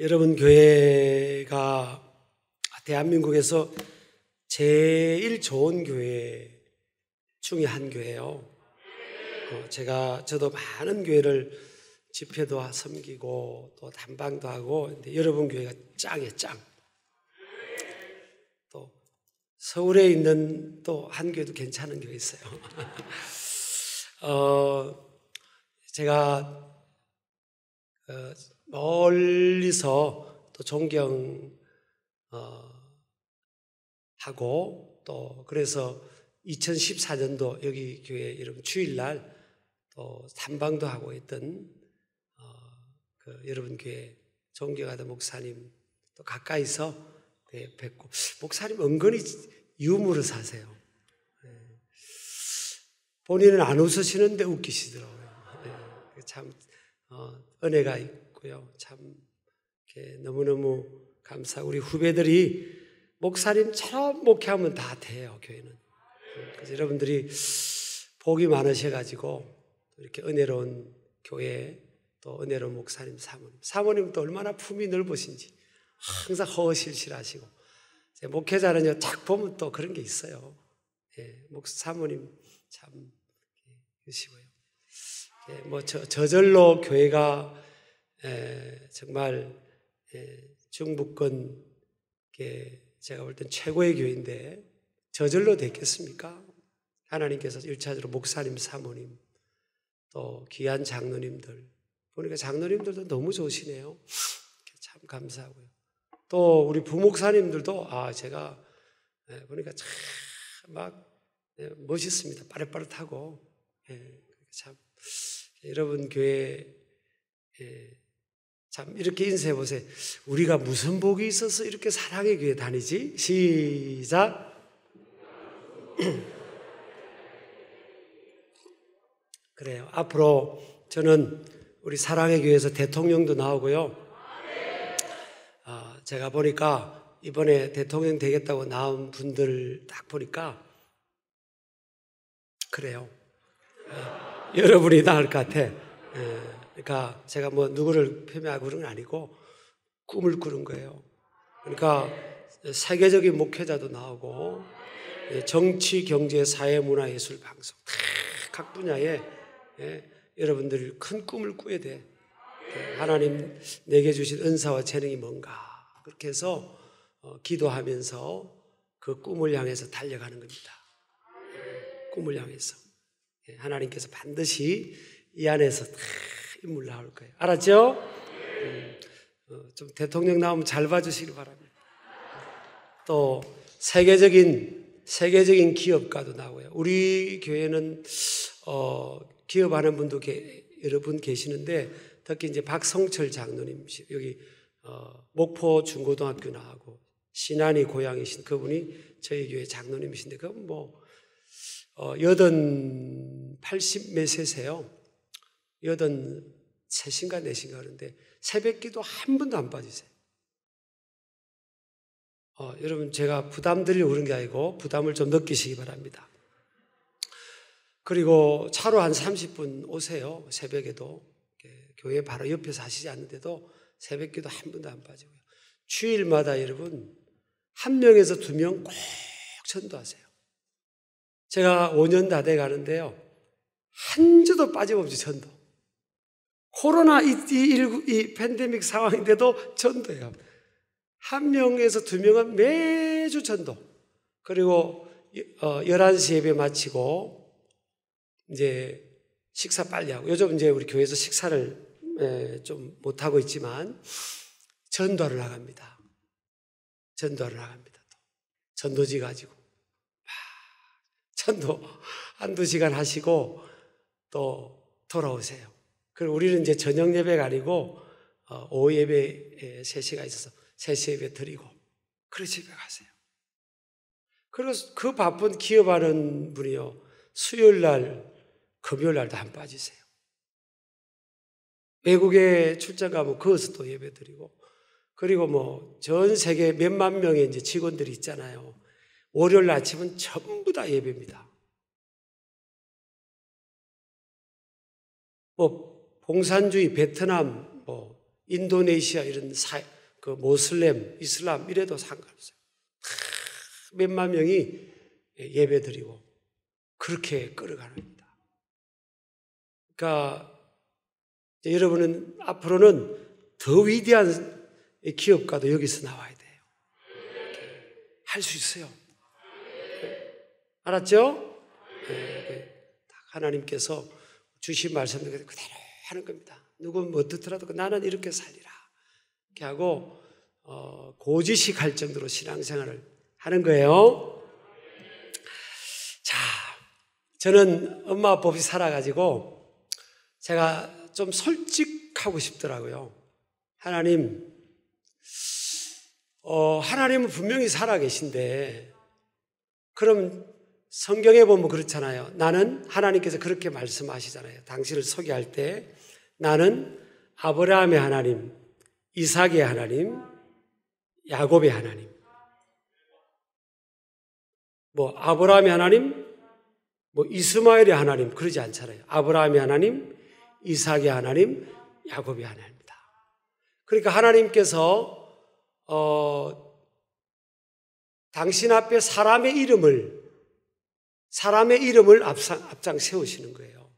여러분, 교회가 대한민국에서 제일 좋은 교회 중에 한 교회예요. 저도 많은 교회를 집회도 섬기고 또 단방도 하고, 근데 여러분 교회가 짱이에요, 짱. 또 서울에 있는 또 한 교회도 괜찮은 교회 있어요. 제가 멀리서 또 존경하고 또 그래서 2014년도 여기 교회 여러분 주일날 또 단방도 하고 있던 여러분 교회 존경하던 목사님 또 가까이서 뵙고, 목사님 은근히 유머를 사세요. 본인은 안 웃으시는데 웃기시더라고요. 참 은혜가 있고요. 참 너무너무 감사하고, 우리 후배들이 목사님처럼 목회하면 다 돼요, 교회는. 그래서 여러분들이 복이 많으셔가지고 이렇게 은혜로운 교회, 또 은혜로운 목사님, 사모님 또 얼마나 품이 넓으신지 항상 허실실하시고, 목회자는요 딱 보면 또 그런 게 있어요. 사모님 참 계시고요. 저절로 교회가 정말 중부권 제가 볼 땐 최고의 교회인데 저절로 됐겠습니까? 하나님께서 1차적으로 목사님, 사모님, 또 귀한 장로님들 보니까 장로님들도 너무 좋으시네요. 참 감사하고요. 또 우리 부목사님들도 제가 보니까 참 막 멋있습니다. 빠릇빠릇하고. 참 여러분 교회 참 이렇게 인사해 보세요. 우리가 무슨 복이 있어서 이렇게 사랑의 교회 다니지? 시작. 그래요. 앞으로 저는 우리 사랑의 교회에서 대통령도 나오고요. 제가 보니까 이번에 대통령 되겠다고 나온 분들 딱 보니까 그래요. 여러분이 나을 것 같아. 그러니까 제가 뭐 누구를 폄훼하고 그런 건 아니고 꿈을 꾸는 거예요. 그러니까 세계적인 목회자도 나오고 정치, 경제, 사회, 문화, 예술, 방송 각 분야에 여러분들이 큰 꿈을 꾸어야 돼. 하나님 내게 주신 은사와 재능이 뭔가 그렇게 해서 기도하면서 그 꿈을 향해서 달려가는 겁니다. 꿈을 향해서 하나님께서 반드시 이 안에서 다 인물 나올 거예요. 알았죠? 좀 대통령 나오면 잘 봐주시기 바랍니다. 또 세계적인 기업가도 나오고요. 우리 교회는 기업하는 분도 여러 분 계시는데, 특히 이제 박성철 장로님, 여기 목포 중고등학교 나오고 신안이 고향이신 그분이 저희 교회 장로님이신데, 그건 뭐 80 몇 세세요. 83인가 4인가 그런데 새벽기도 한 번도 안 빠지세요. 여러분, 제가 부담 드리려고 그런 게 아니고 부담을 좀 느끼시기 바랍니다. 그리고 차로 한 30분 오세요. 새벽에도. 교회 바로 옆에 사시지 않는데도 새벽기도 한 번도 안 빠지고요. 주일마다 여러분 1명에서 2명 꼭 전도하세요. 제가 5년 다 돼 가는데요, 한 주도 빠짐없이 전도. 코로나 이 팬데믹 상황인데도 전도해요. 1명에서 2명은 매주 전도. 그리고 11시 예배 마치고 이제 식사 빨리 하고, 요즘 이제 우리 교회에서 식사를 좀 못하고 있지만 전도를 나갑니다. 전도를 나갑니다. 또 전도지 가지고 전도 한두 시간 하시고 또 돌아오세요. 그리고 우리는 이제 저녁 예배가 아니고 오후 예배 3시가 있어서 3시 예배 드리고 그래 집에 가세요. 그리고 그 바쁜 기업하는 분이요, 수요일날 금요일날도 안 빠지세요. 외국에 출장 가면 거기서 또 예배 드리고, 그리고 뭐 전 세계 몇만 명의 이제 직원들이 있잖아요. 월요일 아침은 전부 다 예배입니다. 뭐 봉산주의 베트남, 뭐 인도네시아 이런 그 모슬렘, 이슬람 이래도 상관없어요. 몇만 명이 예배드리고 그렇게 끌어가는 겁니다. 그러니까 여러분은 앞으로는 더 위대한 기업가도 여기서 나와야 돼요. 할 수 있어요. 알았죠? 하나님께서 주신 말씀을 그대로 하는 겁니다. 누군 뭐 듣더라도 나는 이렇게 살리라. 이렇게 하고 고지식 할 정도로 신앙생활을 하는 거예요. 자, 저는 엄마 아빠 없이 살아가지고 제가 좀 솔직하고 싶더라고요. 하나님은 분명히 살아계신데 그럼 성경에 보면 그렇잖아요. 나는 하나님께서 그렇게 말씀하시잖아요. 당신을 소개할 때 나는 아브라함의 하나님, 이삭의 하나님, 야곱의 하나님. 뭐 아브라함의 하나님, 뭐 이스마엘의 하나님 그러지 않잖아요. 아브라함의 하나님, 이삭의 하나님, 야곱의 하나님입니다. 그러니까 하나님께서 당신 앞에 사람의 이름을 앞장 세우시는 거예요.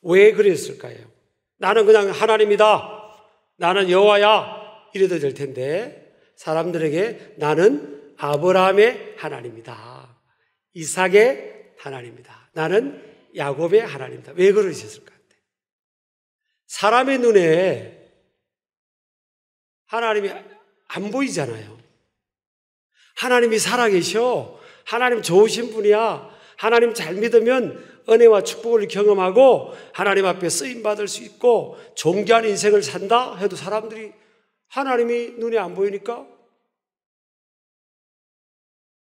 왜 그랬을까요? 나는 그냥 하나님이다. 나는 여호와야. 이래도 될 텐데 사람들에게 나는 아브라함의 하나님이다. 이삭의 하나님이다. 나는 야곱의 하나님이다. 왜 그러셨을 것 같아요? 사람의 눈에 하나님이 안 보이잖아요. 하나님이 살아계셔. 하나님 좋으신 분이야. 하나님 잘 믿으면 은혜와 축복을 경험하고 하나님 앞에 쓰임받을 수 있고 존귀한 인생을 산다 해도 사람들이 하나님이 눈에 안 보이니까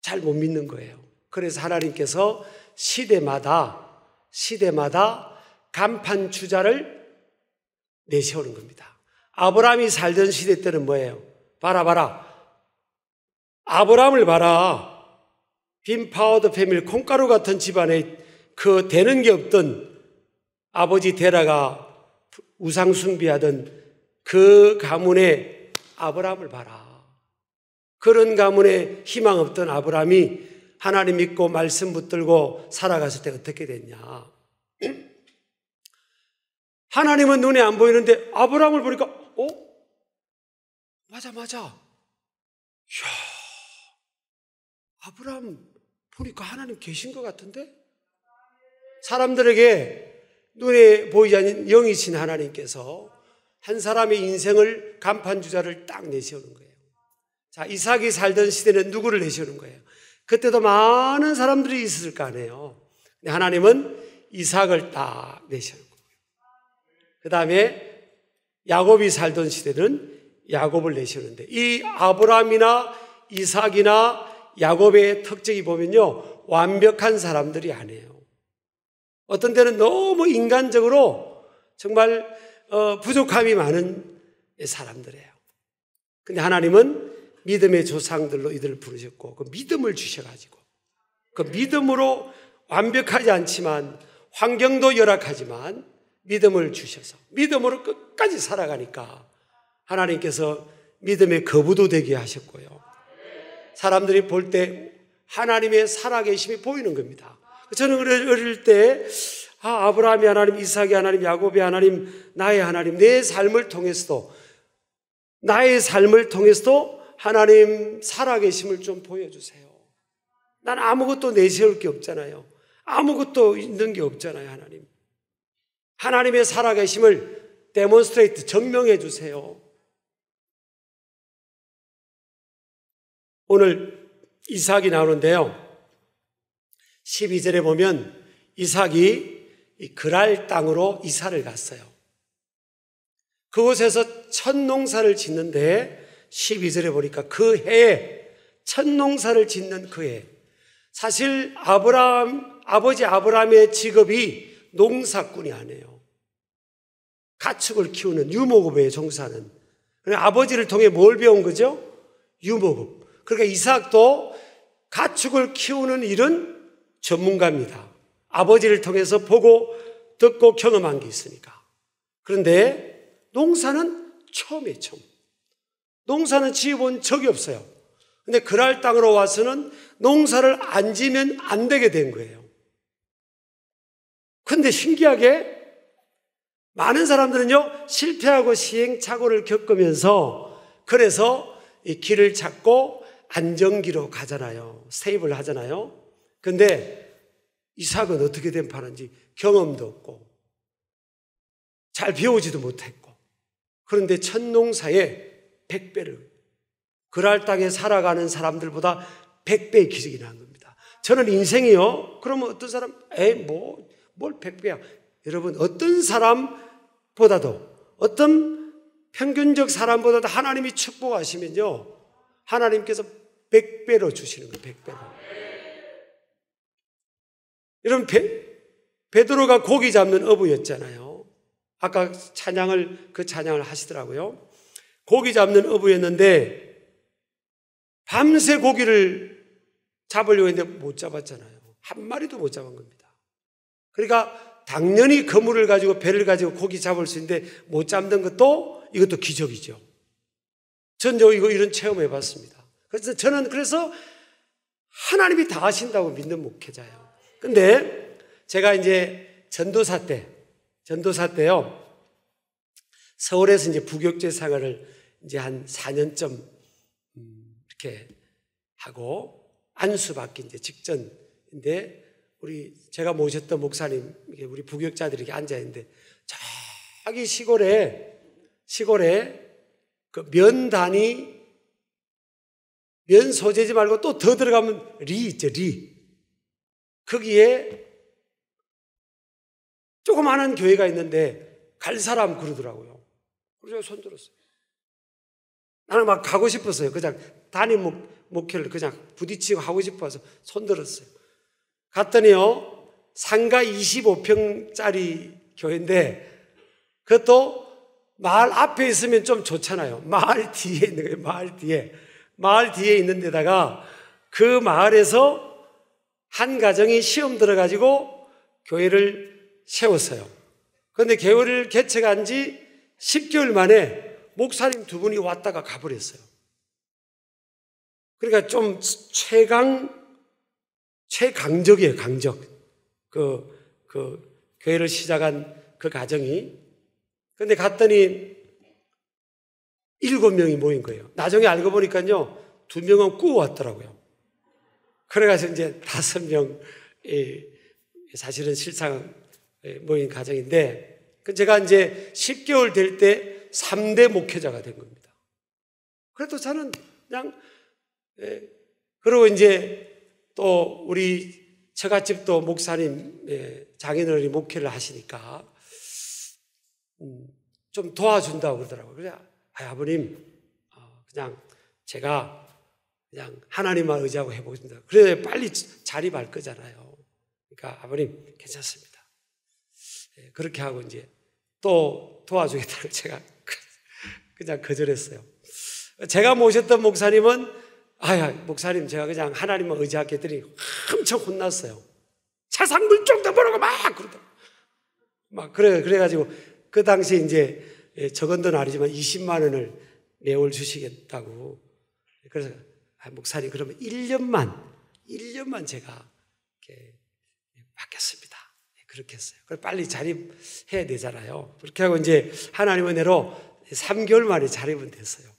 잘 못 믿는 거예요. 그래서 하나님께서 시대마다 간판 주자를 내세우는 겁니다. 아브라함이 살던 시대 때는 뭐예요? 봐라. 아브라함을 봐라. 빈 파우더 패밀리 콩가루 같은 집안에 그 되는 게 없던 아버지 데라가 우상 숭배하던 그 가문의 아브라함을 봐라. 그런 가문에 희망 없던 아브라함이 하나님 믿고 말씀 붙들고 살아갔을 때 어떻게 됐냐? 하나님은 눈에 안 보이는데 아브라함을 보니까 맞아. 이야, 아브라함 보니까 하나님 계신 것 같은데? 사람들에게 눈에 보이지 않는 영이신 하나님께서 한 사람의 인생을 간판주자를 딱 내세우는 거예요. 자, 이삭이 살던 시대는 누구를 내세우는 거예요? 그때도 많은 사람들이 있었을 거 아니에요. 근데 하나님은 이삭을 딱 내세우는 거예요. 그 다음에 야곱이 살던 시대는 야곱을 내세우는데 이 아브라함이나 이삭이나 야곱의 특징이 보면요, 완벽한 사람들이 아니에요. 어떤 때는 너무 인간적으로 정말 부족함이 많은 사람들이에요. 근데 하나님은 믿음의 조상들로 이들을 부르셨고 그 믿음을 주셔가지고 그 믿음으로 완벽하지 않지만 환경도 열악하지만 믿음을 주셔서 믿음으로 끝까지 살아가니까 하나님께서 믿음의 거부도 되게 하셨고요. 사람들이 볼 때 하나님의 살아계심이 보이는 겁니다. 저는 어릴 때 아브라함의 하나님, 이삭의 하나님, 야곱의 하나님, 나의 하나님, 내 삶을 통해서도 하나님 살아계심을 좀 보여주세요. 난 아무것도 내세울 게 없잖아요. 아무것도 있는 게 없잖아요. 하나님의 살아계심을 데몬스트레이트, 증명해 주세요. 오늘 이삭이 나오는데요. 12절에 보면 이삭이 그랄 땅으로 이사를 갔어요. 그곳에서 첫 농사를 짓는데 12절에 보니까 그 해에 첫 농사를 짓는 그 해. 사실 아버지 아브라함의 직업이 농사꾼이 아니에요. 가축을 키우는 유목업에 종사하는. 아버지를 통해 뭘 배운 거죠? 유목업. 그러니까 이삭도 가축을 키우는 일은 전문가입니다. 아버지를 통해서 보고 듣고 경험한 게 있으니까. 그런데 농사는 처음이에요, 처음. 농사는 지어본 적이 없어요. 근데 그랄 땅으로 와서는 농사를 안 지면 안 되게 된 거예요. 근데 신기하게 많은 사람들은요, 실패하고 시행착오를 겪으면서 그래서 이 길을 찾고 안정기로 가잖아요. 스테이블 하잖아요. 근데 이삭은 어떻게 된 파는지 경험도 없고 잘 배우지도 못했고, 그런데 첫 농사에 100배를, 그랄 땅에 살아가는 사람들보다 100배의 기적이 난 겁니다. 저는 인생이요, 그러면 어떤 사람, 뭘 100배야. 여러분, 어떤 사람보다도, 어떤 평균적 사람보다도 하나님이 축복하시면요, 하나님께서 100배로 주시는 거예요. 100배로. 여러분, 베드로가 고기 잡는 어부였잖아요. 아까 그 찬양을 하시더라고요. 고기 잡는 어부였는데 밤새 고기를 잡으려고 했는데 못 잡았잖아요. 한 마리도 못 잡은 겁니다. 그러니까 당연히 그물을 가지고, 배를 가지고 고기 잡을 수 있는데 못 잡는 것도, 이것도 기적이죠. 저는 이런 체험을 해봤습니다. 그래서 저는 하나님이 다 하신다고 믿는 목회자예요. 근데 제가 이제 전도사 때요, 서울에서 이제 부교육제 생활을 이제 한 4년쯤 이렇게 하고 안수받기 이제 직전인데, 제가 모셨던 목사님, 우리 부교육자들이 이렇게 앉아 있는데, 저기 시골에 그 면 소재지 말고 또 더 들어가면 리 있죠, 리. 거기에 조그마한 교회가 있는데 갈 사람 그러더라고요. 그래서 손 들었어요. 나는 막 가고 싶었어요. 그냥 담임 목회를 그냥 부딪히고 하고 싶어서 손 들었어요. 갔더니요, 상가 25평짜리 교회인데, 그것도 마을 앞에 있으면 좀 좋잖아요. 마을 뒤에 있는 거예요. 마을 뒤에 있는 데다가 그 마을에서 한 가정이 시험 들어가지고 교회를 세웠어요. 그런데 교회를 개척한 지 10개월 만에 목사님 2분이 왔다가 가버렸어요. 그러니까 좀 최강적이에요, 강적. 그 교회를 시작한 그 가정이. 근데 갔더니 7명이 모인 거예요. 나중에 알고 보니까요, 2명은 꾸어왔더라고요. 그래가지고 이제 5명, 사실은 실상 모인 가정인데, 제가 이제 10개월 될 때 3대 목회자가 된 겁니다. 그래도 저는 그냥, 그리고 이제 또 우리 처갓집도 목사님, 장인어른이 목회를 하시니까 좀 도와준다고 그러더라고요. 그래서 아버님, 그냥 제가 그냥 하나님만 의지하고 해보겠습니다. 그래 빨리 자립할 거잖아요. 그러니까 아버님 괜찮습니다. 그렇게 하고 이제 또 도와주겠다고 제가 그냥 거절했어요. 제가 모셨던 목사님은 목사님 제가 그냥 하나님만 의지하게 했더니 엄청 혼났어요. 차상 물정도 모르고 막 그러더라고요. 막 그래가지고 그 당시에 이제 적은 돈 아니지만 20만 원을 매월 주시겠다고. 그래서 목사님 그러면 1년만 제가 이렇게 받겠습니다. 그렇게 했어요. 그래서 빨리 자립해야 되잖아요. 그렇게 하고 이제 하나님 은혜로 3개월 만에 자립은 됐어요.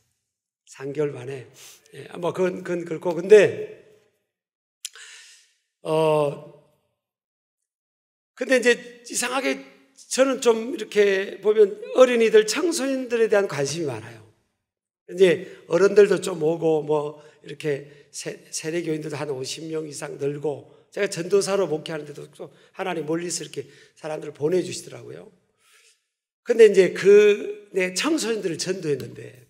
3개월 만에. 뭐 그건 그렇고, 근데 이제 이상하게 저는 좀 이렇게 보면 어린이들, 청소년들에 대한 관심이 많아요. 이제 어른들도 좀 오고 뭐 이렇게 세례교인들도 한 50명 이상 늘고, 제가 전도사로 목회하는데도 또 하나님 멀리서 이렇게 사람들을 보내주시더라고요. 근데 이제 내 청소년들을 전도했는데,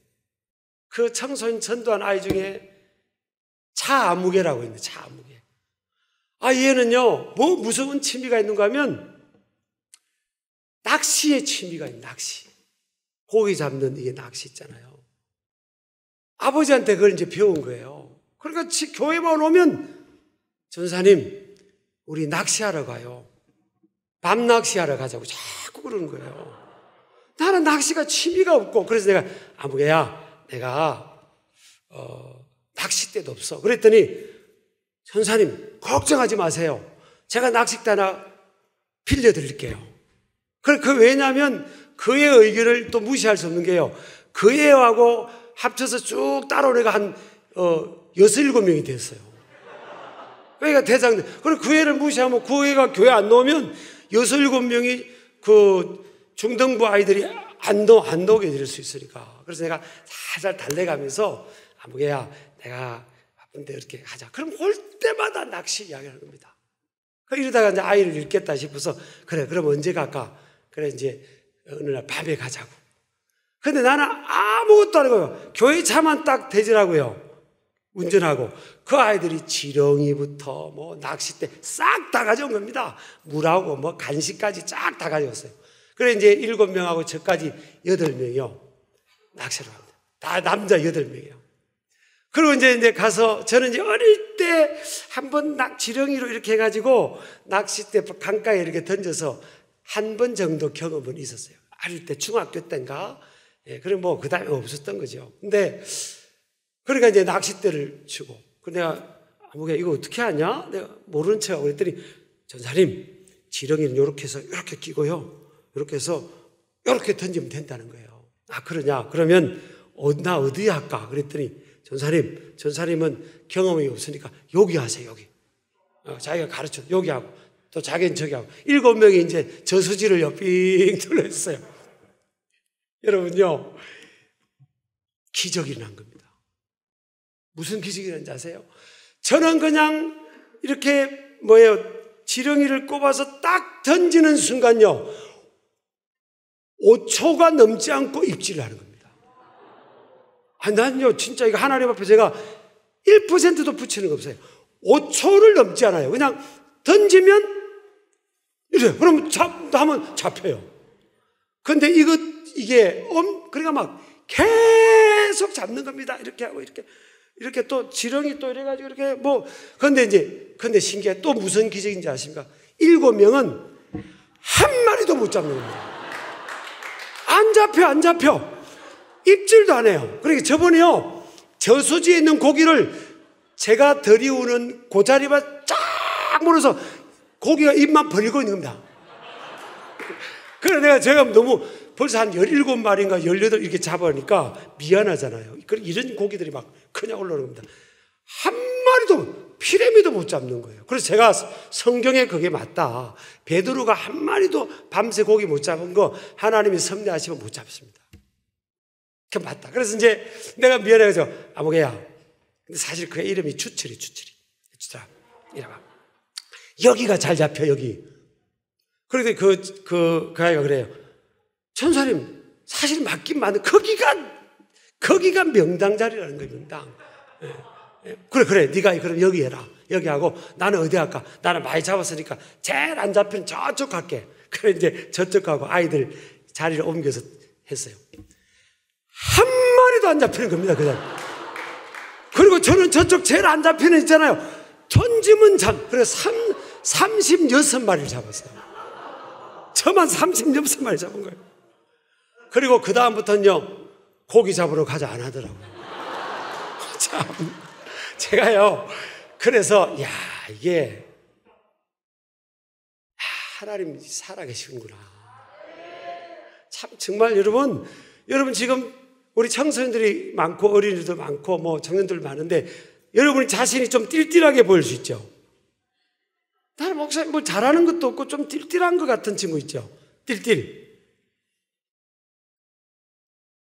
그 청소년 전도한 아이 중에 차아무개라고 있는데, 차아무개. 얘는요, 뭐 무서운 취미가 있는가 하면 낚시의 취미가 있는, 낚시. 고기 잡는 이게 낚시 있잖아요. 아버지한테 그걸 이제 배운 거예요. 그러니까 교회만 오면 전사님, 우리 낚시하러 가요. 밤 낚시하러 가자고 자꾸 그러는 거예요. 나는 낚시가 취미가 없고, 그래서 내가 아무개야, 내가 낚싯대도 없어. 그랬더니 전사님 걱정하지 마세요. 제가 낚싯대 하나 빌려드릴게요. 왜냐하면 그의 의견을 또 무시할 수 없는 게요, 그 애하고 합쳐서 쭉 따라오니까 한 6, 7명이 됐어요. 그러니까 대장, 그리고 그 애를 무시하면 그 애가 교회 안 나오면 6, 7명이 그 중등부 아이들이 안 나오게 될 수 있으니까. 그래서 내가 살살 달래가면서 아무개야, 내가 바쁜데 이렇게 하자. 그럼 올 때마다 낚시 이야기하는 겁니다. 이러다가 이제 아이를 잃겠다 싶어서, 그래, 그럼 언제 갈까? 그래, 이제 어느 날 밤에 가자고. 근데 나는 아무것도 안 하고요, 교회 차만 딱 대지라고요, 운전하고. 그 아이들이 지렁이부터 뭐 낚싯대 싹 다 가져온 겁니다. 물하고 뭐 간식까지 쫙 다 가져왔어요. 그래 이제 7명하고 저까지 8명이요 낚시를 합니다. 다 남자 8명이요. 그리고 이제 가서, 저는 이제 어릴 때 한번 지렁이로 이렇게 해가지고 낚싯대 강가에 이렇게 던져서 한 번 정도 경험은 있었어요. 어릴 때 중학교 때인가. 예, 그럼 뭐 그 다음에 없었던 거죠. 근데 그러니까 이제 낚싯대를 치고, 내가 아무개 이거 어떻게 하냐? 내가 모르는 척하고 그랬더니, 전사님 지렁이는 이렇게 해서 이렇게 끼고요, 이렇게 해서 이렇게 던지면 된다는 거예요. 아, 그러냐? 그러면 나 어디에 할까? 그랬더니 전사님은 경험이 없으니까 여기 하세요, 여기. 자기가 가르쳐, 여기 하고, 또 자기는 저기 하고. 7명이 이제 저수지를 삥 둘러있어요. 여러분요, 기적이 난 겁니다. 무슨 기적이 난지 아세요? 저는 그냥 이렇게 지렁이를 꼽아서 딱 던지는 순간요, 5초가 넘지 않고 입질을 하는 겁니다. 난요, 진짜 이거 하나님 앞에 제가 1%도 붙이는 거 없어요. 5초를 넘지 않아요. 그냥 던지면 이래. 그러면 하면 잡혀요. 근데 이게 그러니까 막 계속 잡는 겁니다. 이렇게 하고 이렇게 또 지렁이 또 이래가지고 이렇게 근데 신기해. 또 무슨 기적인지 아십니까? 7명은 한 마리도 못 잡는 겁니다. 안 잡혀. 입질도 안 해요. 그러니까 저번에요, 저수지에 있는 고기를 제가 들이우는 그 자리만 쫙 물어서 고기가 입만 벌리고 있는 겁니다. 그래서 제가 너무 벌써 한 17마리인가 18 이렇게 잡아니까 미안하잖아요. 이런 고기들이 막 그냥 올라오는 겁니다. 한 마리도 피레미도 못 잡는 거예요. 그래서 제가 성경에 그게 맞다. 베드로가 한 마리도 밤새 고기 못 잡은 거 하나님이 섭리하시면 못 잡습니다. 그게 맞다. 그래서 이제 내가 미안해서 아무개야, 근데 사실 그 이름이 주철이. 이래봐. 여기가 잘 잡혀, 여기. 그런데 그 아이가 그래요. 천사님, 사실 맞긴 맞는, 거기가 명당 자리라는 거예요, 명당. 예. 그래. 네가 그럼 여기 해라. 여기 하고, 나는 어디 할까? 나는 많이 잡았으니까 제일 안 잡히는 저쪽 갈게. 그래, 이제 저쪽 가고 아이들 자리를 옮겨서 했어요. 한 마리도 안 잡히는 겁니다, 그냥. 그리고 저는 저쪽 제일 안 잡히는 있잖아요. 던지면 그래서 36마리를 잡았어요. 저만 36마리 잡은 거예요. 그리고 그 다음부터는요, 고기 잡으러 가자 안 하더라고요. 참, 제가요, 그래서, 이게, 하나님이 살아계시는구나. 참, 정말 여러분 지금 우리 청소년들이 많고 어린이들도 많고 뭐 청년들 많은데, 여러분이 자신이 좀 띨띨하게 보일 수 있죠. 나는 목사님 뭐 잘하는 것도 없고 좀 띨띨한 것 같은 친구 있죠. 띨띨.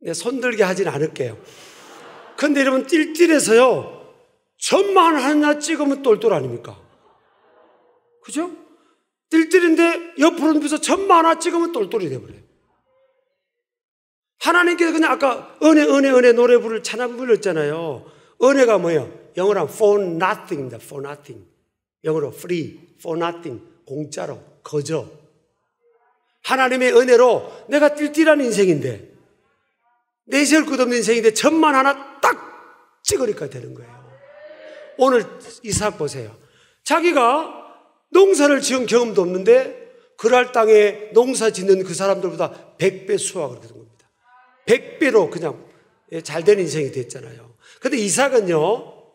네, 손들게 하진 않을게요. 근데 여러분, 띨띨해서요, 점만 하나 찍으면 똘똘 아닙니까? 그죠? 띨띨인데 옆으로 누워서 점만 하나 찍으면 똘똘이 돼버려요. 하나님께서 그냥 아까 은혜 노래 부를 찬양 불렀잖아요. 은혜가 뭐예요? 영어로 for nothing입니다. for nothing. 영어로 free, for nothing. 공짜로, 거저. 하나님의 은혜로 내가 띨띨한 인생인데, 내세울 것 없는 인생인데 점만 하나 딱 찍으니까 되는 거예요. 오늘 이삭 보세요. 자기가 농사를 지은 경험도 없는데 그랄 땅에 농사 짓는 그 사람들보다 100배 수확을 얻은 겁니다. 100배로 그냥 잘된 인생이 됐잖아요. 근데 이삭은요,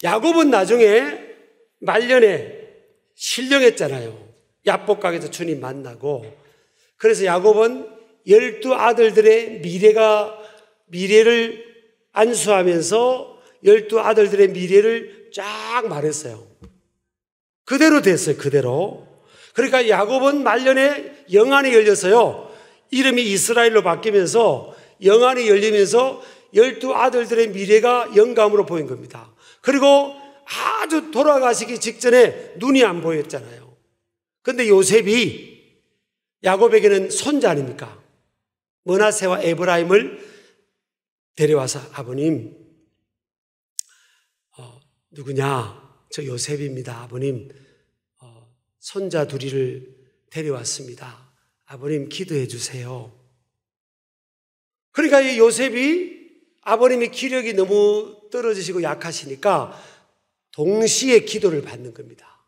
야곱은 나중에 말년에 신령했잖아요. 야복강에서 주님 만나고. 그래서 야곱은 12아들들의 미래를 안수하면서 12아들들의 미래를 쫙 말했어요. 그대로 됐어요. 그대로. 그러니까 야곱은 말년에 영안이 열려서요, 이름이 이스라엘로 바뀌면서 영안이 열리면서 12아들들의 미래가 영감으로 보인 겁니다. 그리고 아주 돌아가시기 직전에 눈이 안 보였잖아요. 그런데 요셉이 야곱에게는 손자 아닙니까? 므낫세와 에브라임을 데려와서 아버님, 누구냐? 저 요셉입니다. 아버님, 손자 둘이를 데려왔습니다. 아버님 기도해 주세요. 그러니까 이 요셉이 아버님의 기력이 너무 떨어지시고 약하시니까 동시에 기도를 받는 겁니다.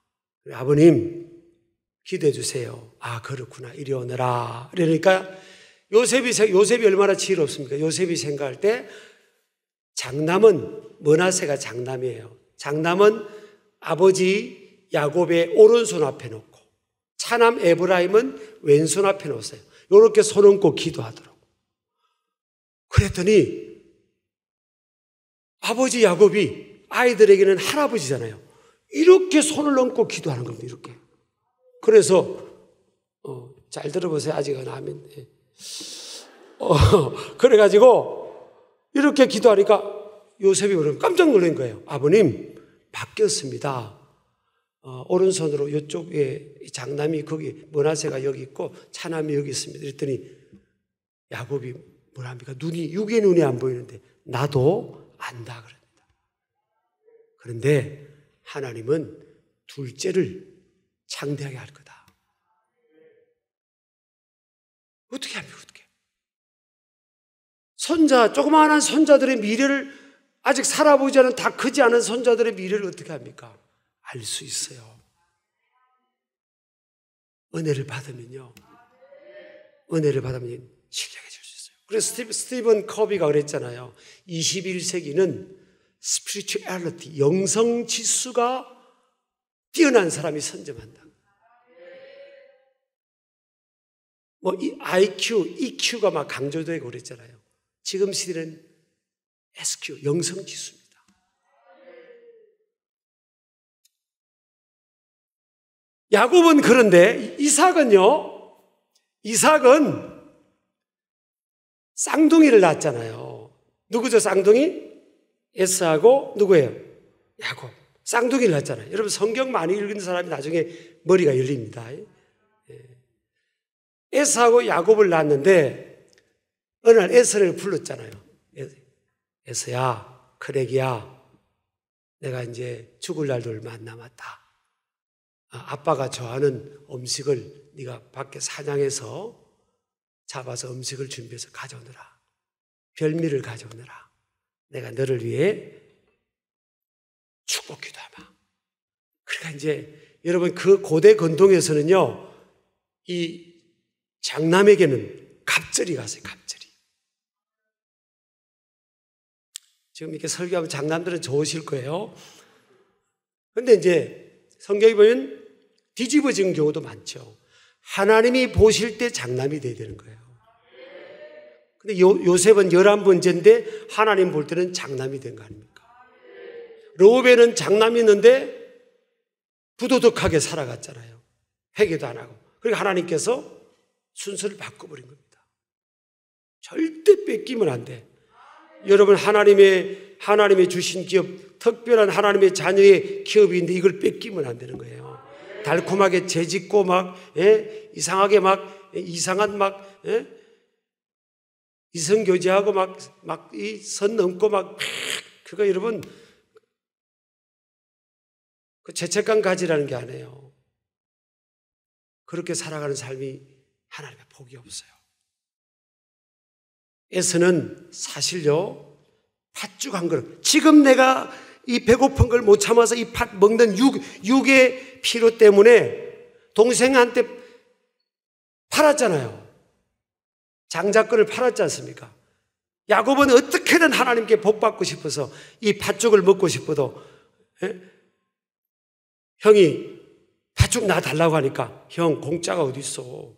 아버님 기도해 주세요. 아, 그렇구나. 이리 오너라. 그러니까 요셉이 얼마나 지혜롭습니까? 요셉이 생각할 때 장남은 므낫세가 장남이에요. 장남은 아버지 야곱의 오른손 앞에 놓고 차남 에브라임은 왼손 앞에 놓으세요. 이렇게 손 얹고 기도하도록. 그랬더니 아버지 야곱이 아이들에게는 할아버지잖아요. 이렇게 손을 얹고 기도하는 겁니다. 이렇게. 그래서 잘 들어보세요. 아직은 아멘. 그래가지고 이렇게 기도하니까 요셉이 그러면 깜짝 놀란 거예요. 아버님 바뀌었습니다. 오른손으로 이쪽에 장남이 거기 므낫세가 여기 있고 차남이 여기 있습니다. 그랬더니 야곱이 뭐랍니까? 육의 눈이 안 보이는데 나도 안다 그럽니다. 그런데 하나님은 둘째를 창대하게 할 거다. 어떻게 합니까? 어떻게? 조그마한 손자들의 미래를, 아직 살아보지 않은, 다 크지 않은 손자들의 미래를 어떻게 합니까? 알 수 있어요. 은혜를 받으면요. 은혜를 받으면 신령해질 수 있어요. 그래서 스티븐 커비가 그랬잖아요. 21세기는 spirituality, 영성 지수가 뛰어난 사람이 선점한다. IQ, EQ가 막 강조되고 그랬잖아요. 지금 시대는 SQ, 영성 지수입니다. 야곱은 그런데 이삭은 쌍둥이를 낳았잖아요. 누구죠, 쌍둥이? 에스하고 누구예요? 야곱. 쌍둥이를 낳았잖아요. 여러분 성경 많이 읽은 사람이 나중에 머리가 열립니다. 에스하고 야곱을 낳았는데 어느 날 에스를 불렀잖아요. 에스야, 크레기야, 내가 이제 죽을 날도 얼마 안 남았다. 아빠가 좋아하는 음식을 네가 밖에 사냥해서 잡아서 음식을 준비해서 가져오너라. 별미를 가져오너라. 내가 너를 위해 축복 기도하마. 그러니까 이제 여러분 그 고대 건동에서는요, 이 장남에게는 갑절이 갔어요. 갑절이. 지금 이렇게 설교하면 장남들은 좋으실 거예요. 그런데 이제 성경에 보면 뒤집어진 경우도 많죠. 하나님이 보실 때 장남이 돼야 되는 거예요. 근데 요셉은 11번째인데 하나님 볼 때는 장남이 된 거 아닙니까? 르우벤은 장남이 있는데 부도덕하게 살아갔잖아요. 회개도 안 하고. 그러니까 하나님께서 순서를 바꿔버린 겁니다. 절대 뺏기면 안 돼. 여러분 하나님의 주신 기업, 특별한 하나님의 자녀의 기업인데 이걸 뺏기면 안 되는 거예요. 달콤하게 재짓고 이상하게 이상한 이성교제하고 이 선 넘고 그거 여러분 그 죄책감 가지라는 게 아니에요. 그렇게 살아가는 삶이 하나님의 복이 없어요. 에서는 사실요, 팥죽 한 그릇. 지금 내가 이 배고픈 걸 못 참아서 이 팥 먹는 육의 피로 때문에 동생한테 팔았잖아요. 장자권을 팔았지 않습니까? 야곱은 어떻게든 하나님께 복받고 싶어서 이 팥죽을 먹고 싶어도 형이 팥죽 놔달라고 하니까 형 공짜가 어디 있어?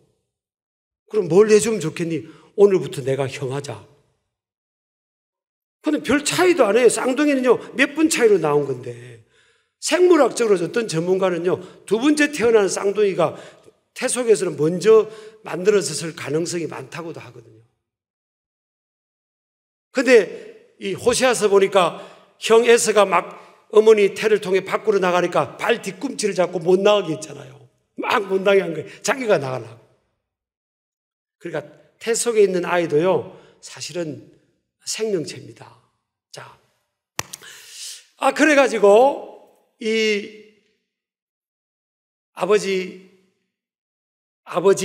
그럼 뭘 해주면 좋겠니? 오늘부터 내가 형 하자. 근데 별 차이도 안 해요. 쌍둥이는요 몇 분 차이로 나온 건데, 생물학적으로 어떤 전문가는요 두 번째 태어나는 쌍둥이가 태 속에서는 먼저 만들어졌을 가능성이 많다고도 하거든요. 근데 이 호세아서 보니까 형 에서가 막 어머니 태를 통해 밖으로 나가니까 발 뒤꿈치를 잡고 못 나가게 했잖아요. 막 못 나가게 한 거예요. 자기가 나가려고. 그러니까 태 속에 있는 아이도요 사실은 생명체입니다. 자, 그래가지고 이 아버지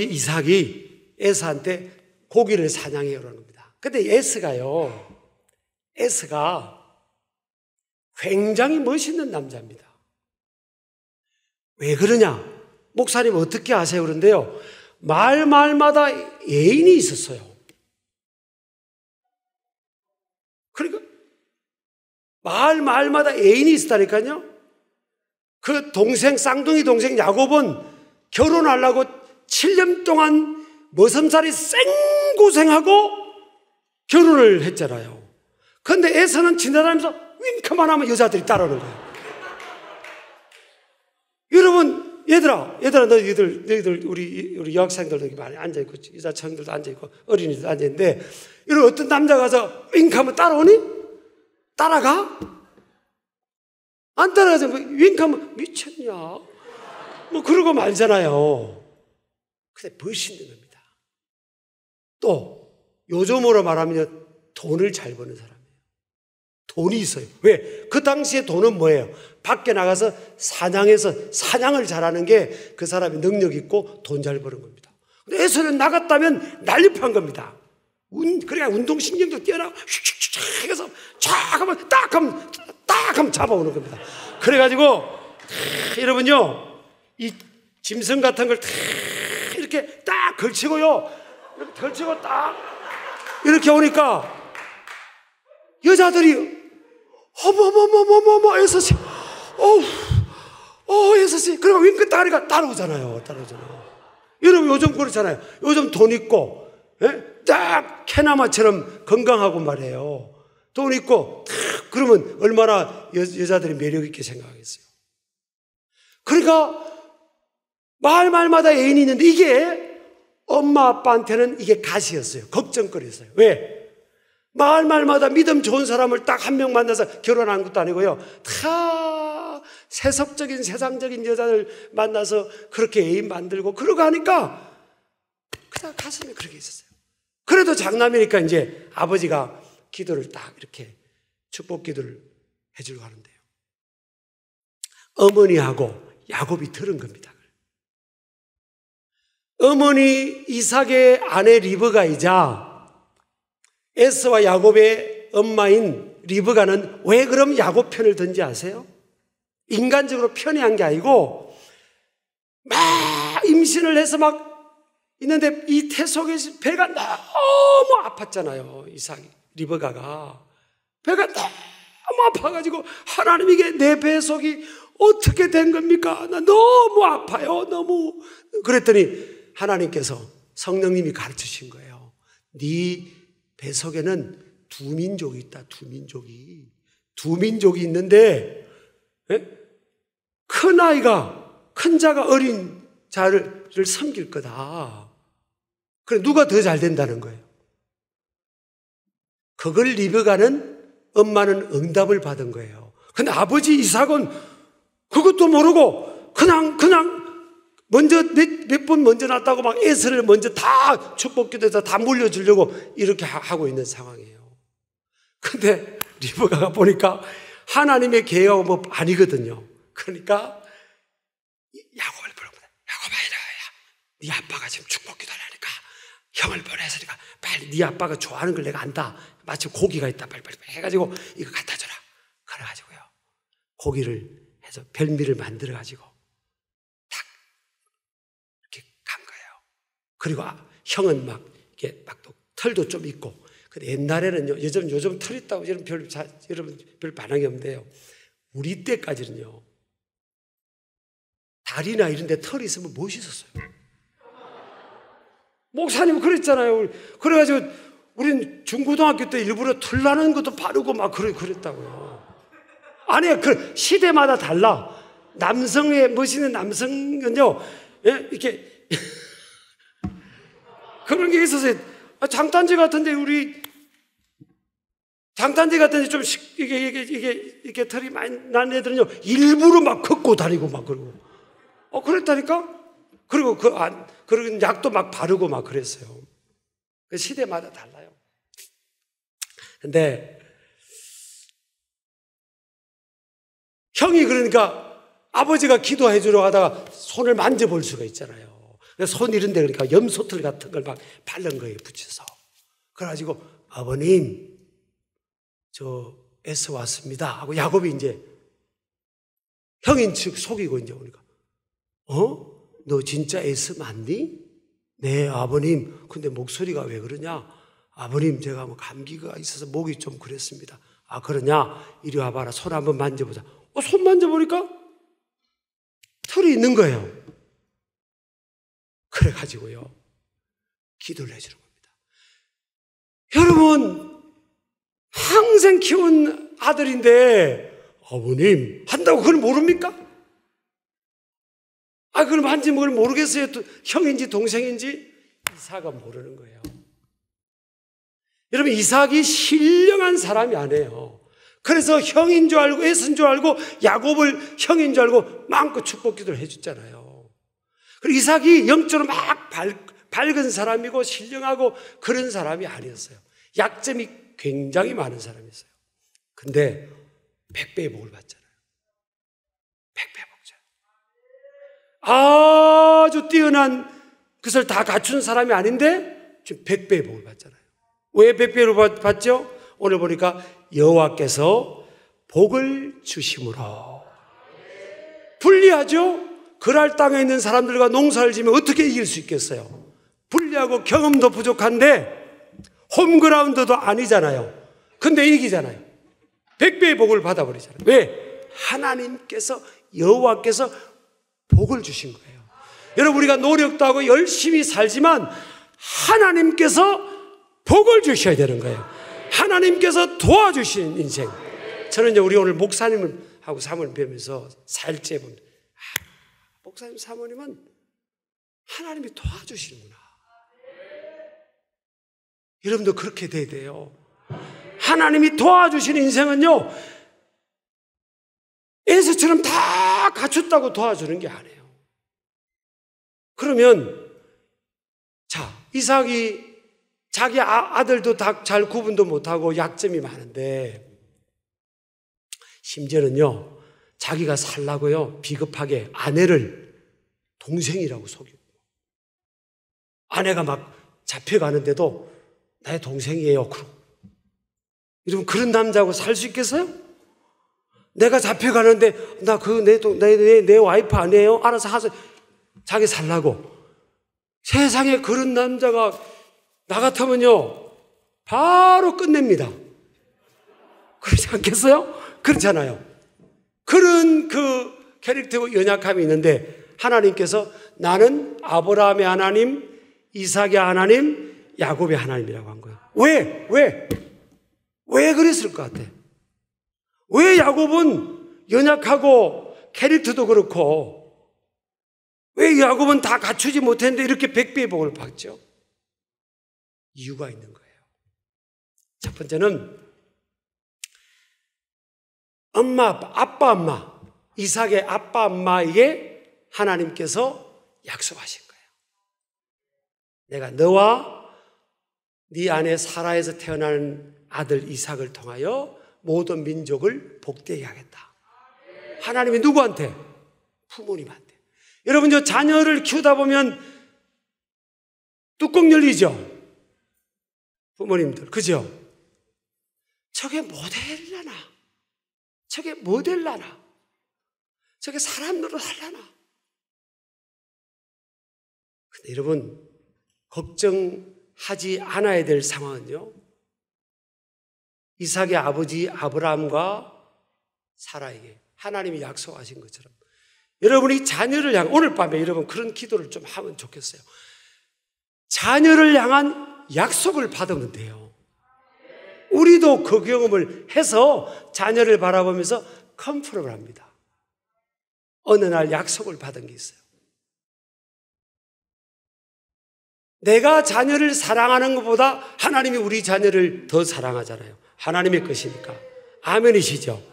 이삭이 에서한테 고기를 사냥해오라는 겁니다. 근데 에서가 굉장히 멋있는 남자입니다. 왜 그러냐? 목사님 어떻게 아세요? 그런데요, 말마다 애인이 있었어요. 그러니까 말마다 애인이 있었다니까요. 그 쌍둥이 동생 야곱은 결혼하려고 7년 동안 머슴살이 생고생하고 결혼을 했잖아요. 그런데 에서는 지나다니면서 윙크만 하면 여자들이 따라오는 거예요. 여러분, 얘들아, 너희들, 우리 여학생들도 많이 앉아있고, 여자청들도 앉아있고, 어린이들도 앉아있는데, 여러분, 어떤 남자 가서 윙크하면 따라오니? 따라가? 안 따라가서 윙크하면 미쳤냐? 뭐, 그러고 말잖아요. 근데 멋있는 겁니다. 또, 요즘으로 말하면 돈을 잘 버는 사람이에요. 돈이 있어요. 왜? 그 당시에 돈은 뭐예요? 밖에 나가서 사냥을 잘하는 게 그 사람이 능력 있고 돈 잘 버는 겁니다. 근데 에서는 나갔다면 난립한 겁니다. 그러니까 운동신경도 뛰어나고 슉슉슉 해서 쫙 하면 딱 하면 잡아오는 겁니다. 그래가지고 여러분요, 이 짐승 같은 걸 이렇게 딱 걸치고요, 이렇게 걸치고 딱 이렇게 오니까 여자들이 어머머머머머머 에서씨, 에서씨, 그리고 윙크 딱 하니까 따라오잖아요. 여러분 요즘 그렇잖아요. 요즘 돈 있고, 딱 캐나마처럼 건강하고 말이에요. 돈 있고, 그러면 얼마나 여자들이 매력 있게 생각하겠어요. 그러니까 말마다 애인이 있는데 이게 엄마 아빠한테는 이게 가시였어요. 걱정거리였어요. 왜? 말마다 믿음 좋은 사람을 딱 한 명 만나서 결혼한 것도 아니고요, 다 세속적인 세상적인 여자를 만나서 그렇게 애인 만들고 그러고 하니까 그냥 가슴에 그렇게 있었어요. 그래도 장남이니까 이제 아버지가 기도를 딱 이렇게 축복 기도를 해주려고 하는데요, 어머니하고 야곱이 들은 겁니다. 어머니 이삭의 아내 리브가이자 에서와 야곱의 엄마인 리브가는 왜 그럼 야곱 편을 든지 아세요? 인간적으로 편애한 게 아니고 막 임신을 해서 막 있는데 이 태 속에서 배가 너무 아팠잖아요. 리브가가 배가 너무 아파가지고 하나님, 이게 내 배 속이 어떻게 된 겁니까? 나 너무 아파요. 너무. 그랬더니 하나님께서, 성령님이 가르치신 거예요. 네 배 속에는 두 민족이 있다. 두 민족이 있는데, 큰 자가 어린 자를 섬길 거다. 그래, 누가 더 잘 된다는 거예요? 그걸 리브가는, 엄마는 응답을 받은 거예요. 근데 아버지 이삭은 그것도 모르고 그냥 먼저 몇 번 먼저 났다고 막 에서를 먼저 다 축복기도해서 다 물려주려고 이렇게 하고 있는 상황이에요. 근데 리브가가 보니까 하나님의 계획하고 뭐 아니거든요. 그러니까 야곱을 부릅니다. 야곱아, 이리와. 네 아빠가 지금 축복기도를 하니까 형을 보내서 네가 빨리, 네 아빠가 좋아하는 걸 내가 안다. 마치 고기가 있다. 빨리 해가지고 이거 갖다 줘라. 그래가지고요, 고기를 해서 별미를 만들어가지고 그리고 형은 막 이게 막 또 털도 좀 있고. 근데 옛날에는요, 요즘 털 있다고 여러분 별 반응이 없는데요. 우리 때까지는요, 다리나 이런 데 털이 있으면 멋있었어요. 목사님 그랬잖아요. 그래가지고 우린 중고등학교 때 일부러 털 나는 것도 바르고 막 그랬다고요. 아니, 그 시대마다 달라. 남성의 멋있는 남성은요, 예? 이렇게 그런 게 있었어요. 장단지 같은데 장단지 같은데 좀 이게 털이 많이 난 애들은요, 일부러 막 걷고 다니고 막 그러고. 그랬다니까? 그리고 그리고 약도 막 바르고 막 그랬어요. 그 시대마다 달라요. 근데 형이 그러니까 아버지가 기도해 주러 가다가 손을 만져볼 수가 있잖아요. 손 이런데 그러니까 염소털 같은 걸 막 바른 거예요, 붙여서. 그래가지고 아버님, 저 에서 왔습니다 하고 야곱이 이제 형인 즉 속이고 이제 오니까 너 진짜 에서 맞니? 네, 아버님. 근데 목소리가 왜 그러냐? 아버님, 제가 뭐 감기가 있어서 목이 좀 그랬습니다. 아, 그러냐? 이리 와봐라. 손 한번 만져보자. 손 만져보니까 털이 있는 거예요. 그래가지고요, 기도를 해주는 겁니다. 여러분, 평생 키운 아들인데 아버님 한다고 그걸 모릅니까? 그걸 만지면 그걸 모르겠어요. 또 형인지 동생인지. 이삭은 모르는 거예요. 여러분, 이삭이 신령한 사람이 아니에요. 그래서 형인 줄 알고 에서인 줄 알고 야곱을 형인 줄 알고 마음껏 축복 기도를 해줬잖아요. 그리고 이삭이 영적으로 막 밝은 사람이고 신령하고 그런 사람이 아니었어요. 약점이 굉장히 많은 사람이었어요. 근데 100배의 복을 받잖아요. 100배 복자. 아주 뛰어난 것을 다 갖춘 사람이 아닌데 지금 100배의 복을 받잖아요. 왜 100배로 받죠? 오늘 보니까 여호와께서 복을 주심으로. 불리하죠? 그랄 땅에 있는 사람들과 농사를 지면 어떻게 이길 수 있겠어요? 불리하고 경험도 부족한데 홈그라운드도 아니잖아요. 근데 이기잖아요. 100배의 복을 받아버리잖아요. 왜? 하나님께서, 여호와께서 복을 주신 거예요. 여러분, 우리가 노력도 하고 열심히 살지만 하나님께서 복을 주셔야 되는 거예요. 하나님께서 도와주신 인생. 저는 우리 오늘 목사님을 하고 사모님 뵈면서 살째 봅니다. 목사님, 사모님은 하나님이 도와주시는구나. 여러분도 그렇게 돼야 돼요. 하나님이 도와주신 인생은요, 에서처럼 다 갖췄다고 도와주는 게 아니에요. 그러면 이삭이 자기 아들도 다 잘 구분도 못하고 약점이 많은데, 심지어는요, 자기가 살라고요, 비겁하게 아내를 동생이라고 속이고, 아내가 막 잡혀가는데도 나의 동생이에요. 여러분, 그런 남자하고 살 수 있겠어요? 내가 잡혀가는데 내 와이프 아니에요? 알아서 하세요. 자기 살라고. 세상에 그런 남자가 나 같으면요 바로 끝냅니다. 그렇지 않겠어요? 그렇잖아요. 그런 그 캐릭터고 연약함이 있는데 하나님께서 나는 아브라함의 하나님, 이삭의 하나님, 야곱의 하나님이라고 한 거예요. 왜 그랬을 것 같아? 왜 야곱은 연약하고 캐릭터도 그렇고 왜 야곱은 다 갖추지 못했는데 이렇게 100배의 복을 받죠? 이유가 있는 거예요. 첫 번째는 아빠, 엄마, 이삭의 아빠, 엄마에게 하나님께서 약속하신 거예요. 내가 너와 네 아내 사라에서 태어난 아들 이삭을 통하여 모든 민족을 복되게 하겠다. 하나님이 누구한테? 부모님한테. 여러분, 저 자녀를 키우다 보면 뚜껑 열리죠? 부모님들, 그죠? 저게 모델라나? 저게 모델라나? 저게 사람 노릇 하려나? 근데 여러분, 걱정하지 않아야 될 상황은요, 이삭의 아버지 아브라함과 사라에게 하나님이 약속하신 것처럼 여러분이 자녀를 향한, 오늘 밤에 여러분 그런 기도를 좀 하면 좋겠어요. 자녀를 향한 약속을 받으면 돼요. 우리도 그 경험을 해서 자녀를 바라보면서 컴포트를 합니다. 어느 날 약속을 받은 게 있어요. 내가 자녀를 사랑하는 것보다 하나님이 우리 자녀를 더 사랑하잖아요. 하나님의 것이니까. 아멘이시죠?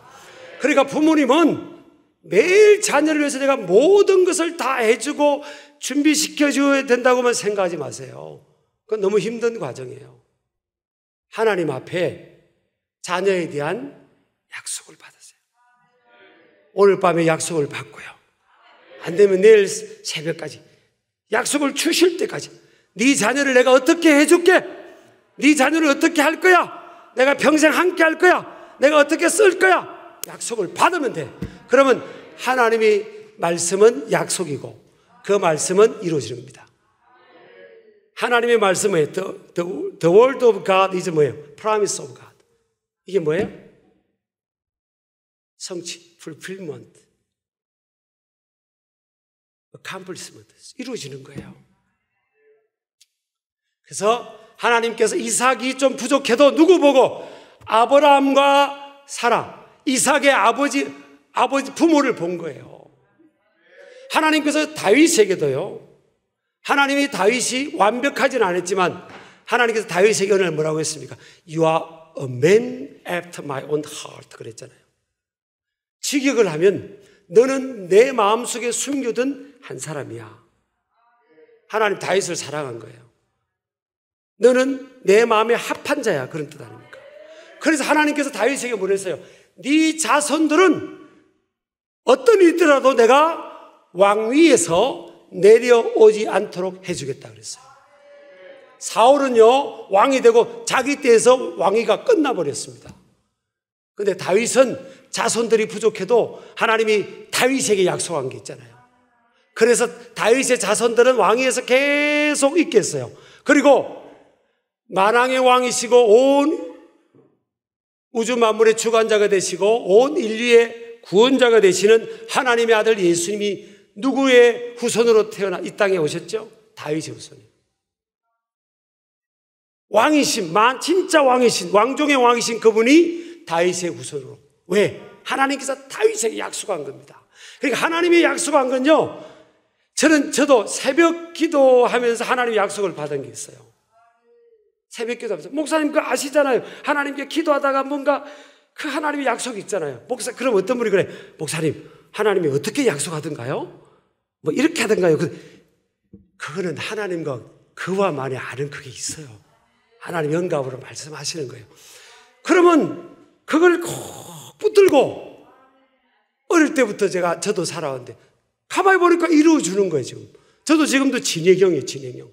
그러니까 부모님은 매일 자녀를 위해서 내가 모든 것을 다 해주고 준비시켜줘야 된다고만 생각하지 마세요. 그건 너무 힘든 과정이에요. 하나님 앞에 자녀에 대한 약속을 받으세요. 오늘 밤에 약속을 받고요. 안 되면 내일 새벽까지 약속을 주실 때까지 네 자녀를 내가 어떻게 해줄게? 네 자녀를 어떻게 할 거야? 내가 평생 함께 할 거야? 내가 어떻게 쓸 거야? 약속을 받으면 돼. 그러면 하나님의 말씀은 약속이고 그 말씀은 이루어지는 겁니다. 하나님의 말씀은 The word of God is 뭐예요? Promise of God. 이게 뭐예요? 성취, fulfillment, accomplishment, 이루어지는 거예요. 그래서 하나님께서 이삭이 좀 부족해도 누구 보고? 아브라함과 사라, 이삭의 아버지 부모를 본 거예요. 하나님께서 다윗에게도요, 하나님이 다윗이 완벽하지는 않았지만 하나님께서 다윗에게 오늘 뭐라고 했습니까? You are a man after my own heart 그랬잖아요. 직역을 하면 너는 내 마음속에 숨겨둔 한 사람이야. 하나님 다윗을 사랑한 거예요. 너는 내 마음에 합한 자야, 그런 뜻 아닙니까? 그래서 하나님께서 다윗에게 뭐랬어요? 네 자손들은 어떤 일이더라도 내가 왕위에서 내려오지 않도록 해주겠다 그랬어요. 사울은요, 왕이 되고 자기 때에서 왕위가 끝나버렸습니다. 그런데 다윗은 자손들이 부족해도 하나님이 다윗에게 약속한 게 있잖아요. 그래서 다윗의 자손들은 왕위에서 계속 있게 했어요. 그리고 만왕의 왕이시고 온 우주 만물의 주관자가 되시고 온 인류의 구원자가 되시는 하나님의 아들 예수님이 누구의 후손으로 태어나 이 땅에 오셨죠? 다윗의 후손이에요. 왕이신, 진짜 왕이신, 왕중의 왕이신 그분이 다윗의 후손으로. 왜? 하나님께서 다윗에게 약속한 겁니다. 그러니까 하나님의 약속한 건요, 저도 새벽 기도하면서 하나님의 약속을 받은 게 있어요. 새벽 기도하면서. 목사님 그거 아시잖아요. 하나님께 기도하다가 뭔가 그 하나님의 약속이 있잖아요. 그럼 어떤 분이 그래? 목사님, 하나님이 어떻게 약속하던가요? 뭐 이렇게 하던가요? 그거는 하나님과 그와만이 아는 그게 있어요. 하나님 영감으로 말씀하시는 거예요. 그러면 그걸 꼭 붙들고 어릴 때부터 저도 살아왔는데 가만히 보니까 이루어주는 거예요, 지금. 저도 지금도 진해경이에요, 진해경.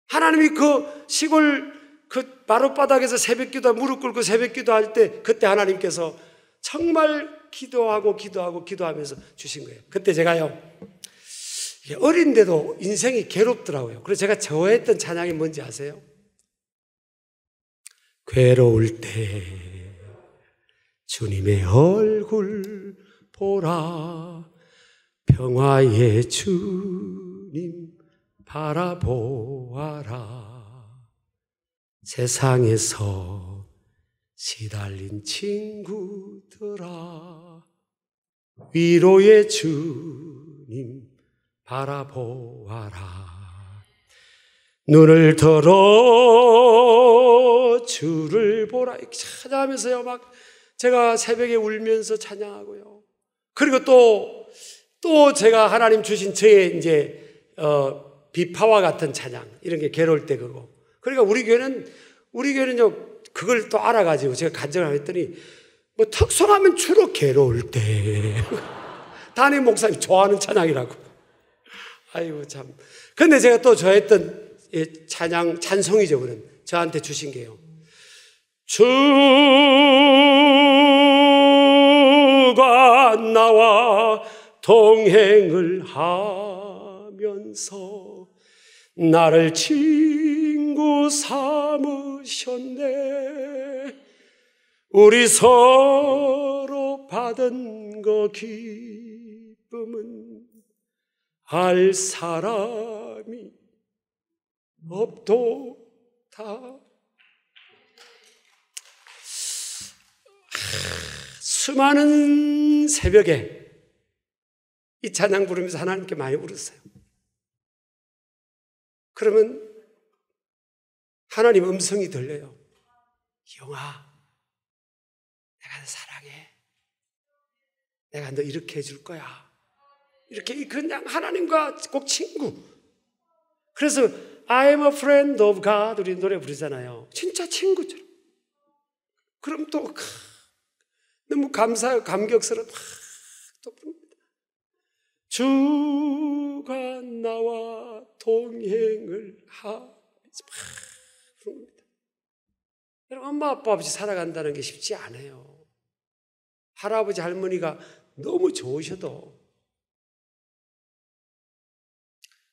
하나님이 그 시골 그 마룻바닥에서 새벽 기도, 무릎 꿇고 새벽 기도할 때 그때 하나님께서 정말 기도하면서 주신 거예요. 그때 제가요, 어린데도 인생이 괴롭더라고요. 그래서 제가 좋아했던 찬양이 뭔지 아세요? 괴로울 때 주님의 얼굴 보라, 평화의 주님 바라보아라, 세상에서 시달린 친구들아 위로의 주님 바라보아라, 눈을 들어 주를 보라, 이렇게 찬양하면서요, 막 제가 새벽에 울면서 찬양하고요. 그리고 또 제가 하나님 주신 저의 이제 비파와 같은 찬양, 이런 게 괴로울 때 그거. 그러니까 우리 교회는요 그걸 또 알아가지고 제가 간증을 했더니 뭐 특성하면 주로 괴로울 때 담임 목사님 좋아하는 찬양이라고. 아이고 참. 근데 제가 또 좋아했던 찬송이죠. 그는 저한테 주신 게요. 주가 나와 동행을 하면서 나를 친구 삼으셨네. 우리 서로 받은 거 기쁨은 알 사람이 없도다. 수많은 새벽에 이 찬양 부르면서 하나님께 많이 울었어요. 그러면 하나님 음성이 들려요. 영아, 내가 너 사랑해. 내가 너 이렇게 해줄 거야. 이렇게 그냥 하나님과 꼭 친구. 그래서 I am a friend of God 우리 노래 부르잖아요. 진짜 친구처럼. 그럼 또 너무 감사하고 감격스러워 또 부릅니다. 주가 나와 동행을 하면서 부릅니다. 여러분, 엄마 아빠 없이 살아간다는 게 쉽지 않아요. 할아버지 할머니가 너무 좋으셔도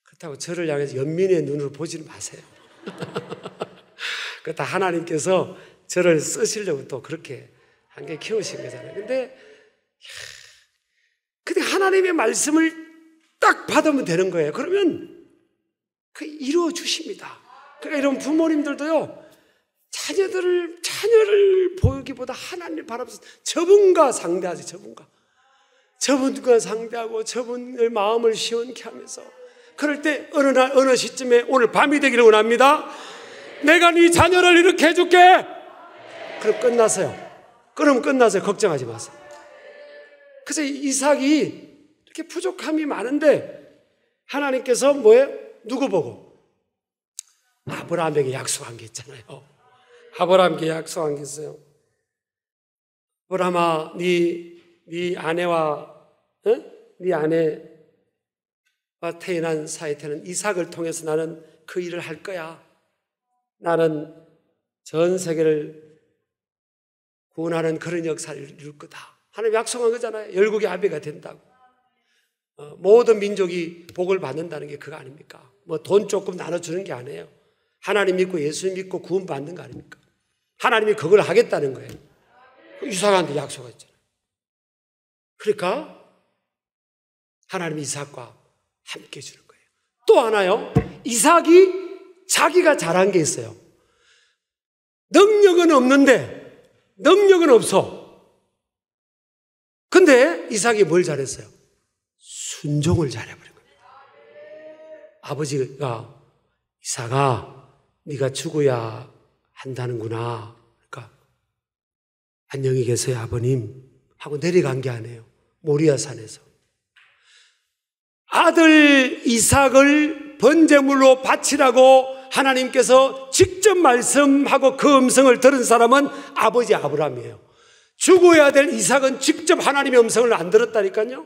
그렇다고 저를 향해서 연민의 눈으로 보지는 마세요. 그 다 하나님께서 저를 쓰시려고 또 그렇게 한 게 키우신 거잖아요. 근데 하나님의 말씀을 딱 받으면 되는 거예요. 그러면 그 이루어 주십니다. 그러니까 이런 부모님들도요, 자녀를 보기보다 하나님을 바라보면서 저분과 상대하지. 저분과 상대하고 저분의 마음을 시원케 하면서, 그럴 때 어느 시점에 오늘 밤이 되기를 원합니다. 내가 네 자녀를 이렇게 해줄게. 그럼 끝났어요. 그러면 끝나서요. 걱정하지 마세요. 그래서 이삭이 이렇게 부족함이 많은데 하나님께서 뭐예요? 누구 보고? 아브라함에게 약속한 게 있잖아요. 아브라함에게 약속한 게 있어요. 아브라함아, 네 아내와 태어난 사이테는 이삭을 통해서 나는 그 일을 할 거야. 나는 전 세계를 구원하는 그런 역사를 이룰 거다. 하나님 약속한 거잖아요. 열국의 아비가 된다고. 모든 민족이 복을 받는다는 게 그거 아닙니까? 뭐 돈 조금 나눠주는 게 아니에요. 하나님 믿고 예수 믿고 구원 받는 거 아닙니까? 하나님이 그걸 하겠다는 거예요. 이삭한테 약속했잖아요. 그러니까 하나님이 이삭과 함께 해주는 거예요. 또 하나요. 이삭이 자기가 잘한 게 있어요. 능력은 없어. 근데 이삭이 뭘 잘했어요? 순종을 잘해버린 겁니다. 아버지가 이삭아, 네가 죽어야 한다는구나. 그러니까 안녕히 계세요 아버님 하고 내려간 게 아니에요. 모리아산에서 아들 이삭을 번제물로 바치라고 하나님께서 직접 말씀하고 그 음성을 들은 사람은 아버지 아브라함이에요. 죽어야 될 이삭은 직접 하나님의 음성을 안 들었다니까요.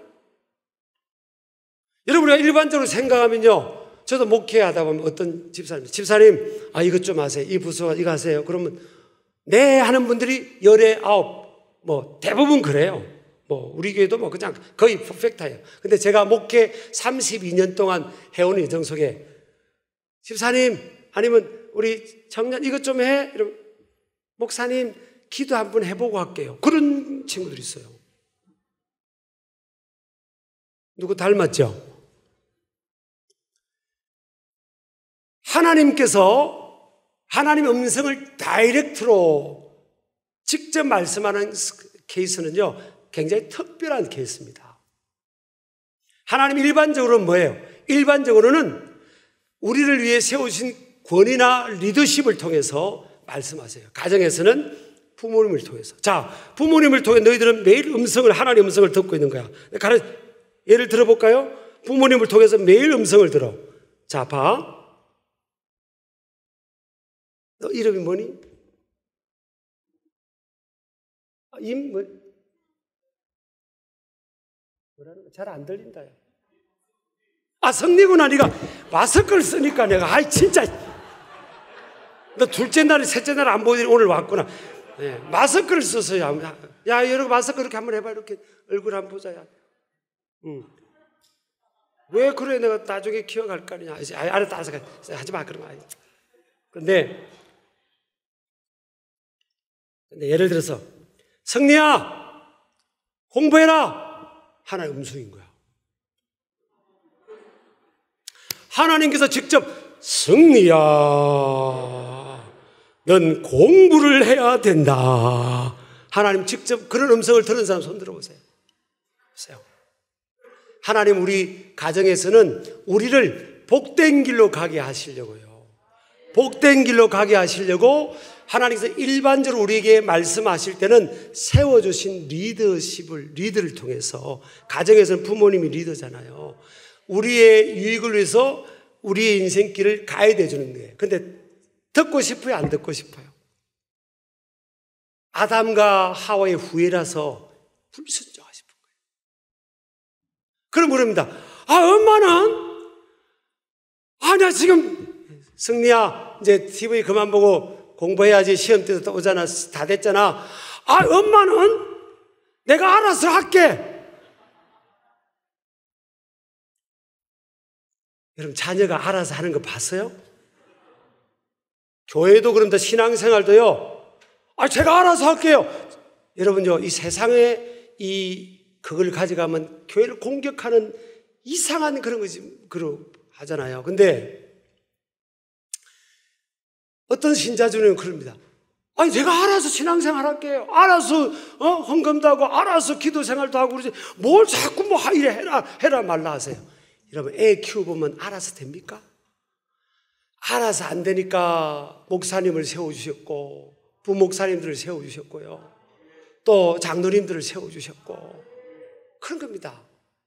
여러분, 우리가 일반적으로 생각하면요, 저도 목회하다 보면 어떤 집사님 이것 좀 하세요. 이 부서 이거 하세요. 그러면 네 하는 분들이 19, 뭐 대부분 그래요. 뭐 우리 교회도 뭐 그냥 거의 퍼펙트해요. 근데 제가 목회 32년 동안 해온 여정 속에 집사님 아니면 우리 청년 이것 좀 해. 이러면 목사님 기도 한번 해보고 할게요. 그런 친구들이 있어요. 누구 닮았죠? 하나님께서 하나님의 음성을 다이렉트로 직접 말씀하는 케이스는요, 굉장히 특별한 케이스입니다. 하나님 일반적으로는 뭐예요? 일반적으로는 우리를 위해 세우신 권위나 리더십을 통해서 말씀하세요. 가정에서는 부모님을 통해서. 자, 부모님을 통해 너희들은 매일 하나님의 음성을 듣고 있는 거야. 예를 들어볼까요? 부모님을 통해서 매일 음성을 들어. 자, 봐. 너 이름이 뭐니? 잘 안 들린다. 성리구나. 네가 마스크를 쓰니까 내가 진짜 너 둘째 날 셋째 날 안 보더니 오늘 왔구나. 네, 마스크를 써서야. 야, 여러분 마스크 이렇게 한번 해봐. 이렇게 얼굴 한번 보자. 왜 그래? 내가 나중에 기억할 거 아니냐. 알았다, 알았어. 하지 마, 그러면. 근데 예를 들어서, 성리야, 공부해라! 하나의 음성인 거야. 하나님께서 직접, 성리야, 넌 공부를 해야 된다. 하나님 직접 그런 음성을 들은 사람 손 들어보세요. 보세요. 하나님 우리 가정에서는 우리를 복된 길로 가게 하시려고요. 복된 길로 가게 하시려고 하나님께서 일반적으로 우리에게 말씀하실 때는 세워주신 리드를 통해서, 가정에서는 부모님이 리더잖아요. 우리의 유익을 위해서 우리의 인생길을 가이드해 주는 거예요. 근데 듣고 싶어요? 안 듣고 싶어요? 아담과 하와의 후예라서 불순종하고 싶은 거예요. 그럼 그럽니다. 엄마는? 나 지금, 승리야, 이제 TV 그만 보고 공부해야지. 시험 때도 오잖아. 다 됐잖아. 엄마는? 내가 알아서 할게. 여러분, 자녀가 알아서 하는 거 봤어요? 교회도 그런다. 신앙생활도요. 제가 알아서 할게요. 여러분요, 이 세상에 그걸 가져가면 교회를 공격하는 이상한 그런 거지, 하잖아요. 근데 어떤 신자들은 그럽니다. 제가 알아서 신앙생활 할게요. 알아서, 헌금도 하고, 알아서 기도 생활도 하고, 그러지. 뭘 자꾸 이래 해라 말라 하세요. 여러분, 애 키워보면 알아서 됩니까? 알아서 안 되니까 목사님을 세워주셨고, 부목사님들을 세워주셨고요. 또 장로님들을 세워주셨고. 그런 겁니다.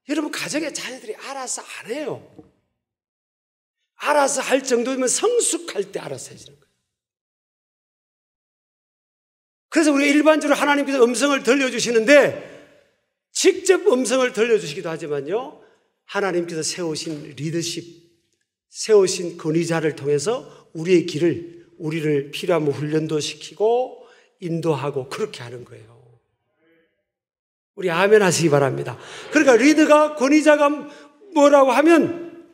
여러분, 가정의 자녀들이 알아서 안 해요. 알아서 할 정도면 성숙할 때 알아서 해주는 거예요. 그래서 우리가 일반적으로 하나님께서 음성을 들려주시는데, 직접 음성을 들려주시기도 하지만요, 하나님께서 세우신 리더십, 세우신 권위자를 통해서 우리를 필요하면 훈련도 시키고 인도하고 그렇게 하는 거예요. 우리 아멘 하시기 바랍니다. 그러니까 리더가, 권위자가 뭐라고 하면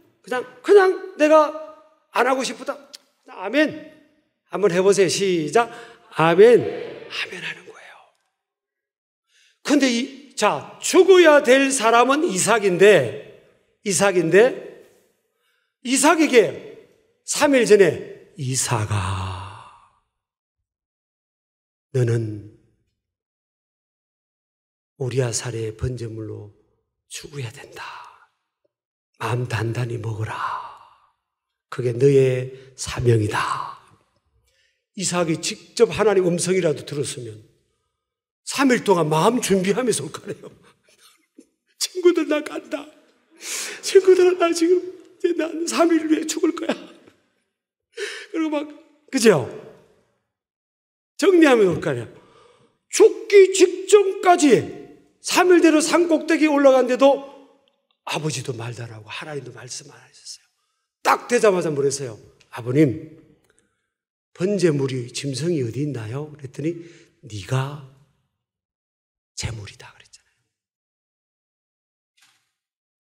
그냥 내가 안 하고 싶다. 아멘. 한번 해보세요. 시작. 아멘. 아멘 하는 거예요. 근데 죽어야 될 사람은 이삭에게 3일 전에 이삭아, 너는 우리아 산의 번제물로 죽어야 된다. 마음 단단히 먹어라. 그게 너의 사명이다. 이삭이 직접 하나님 음성이라도 들었으면 3일 동안 마음 준비하면서 올 거래요. 친구들 나 간다. 친구들아 나 지금 난 3일 후에 죽을 거야. 그리고 그죠? 정리하면 올 거래요. 죽기 직전까지 3일대로 산 꼭대기에 올라갔는데도 아버지도 말도 안 하고 하나님도 말씀 안 하셨어요. 딱 되자마자 뭐랬어요? 아버님, 번제물이 짐승이 어디 있나요? 그랬더니 네가 제물이다 그랬잖아요.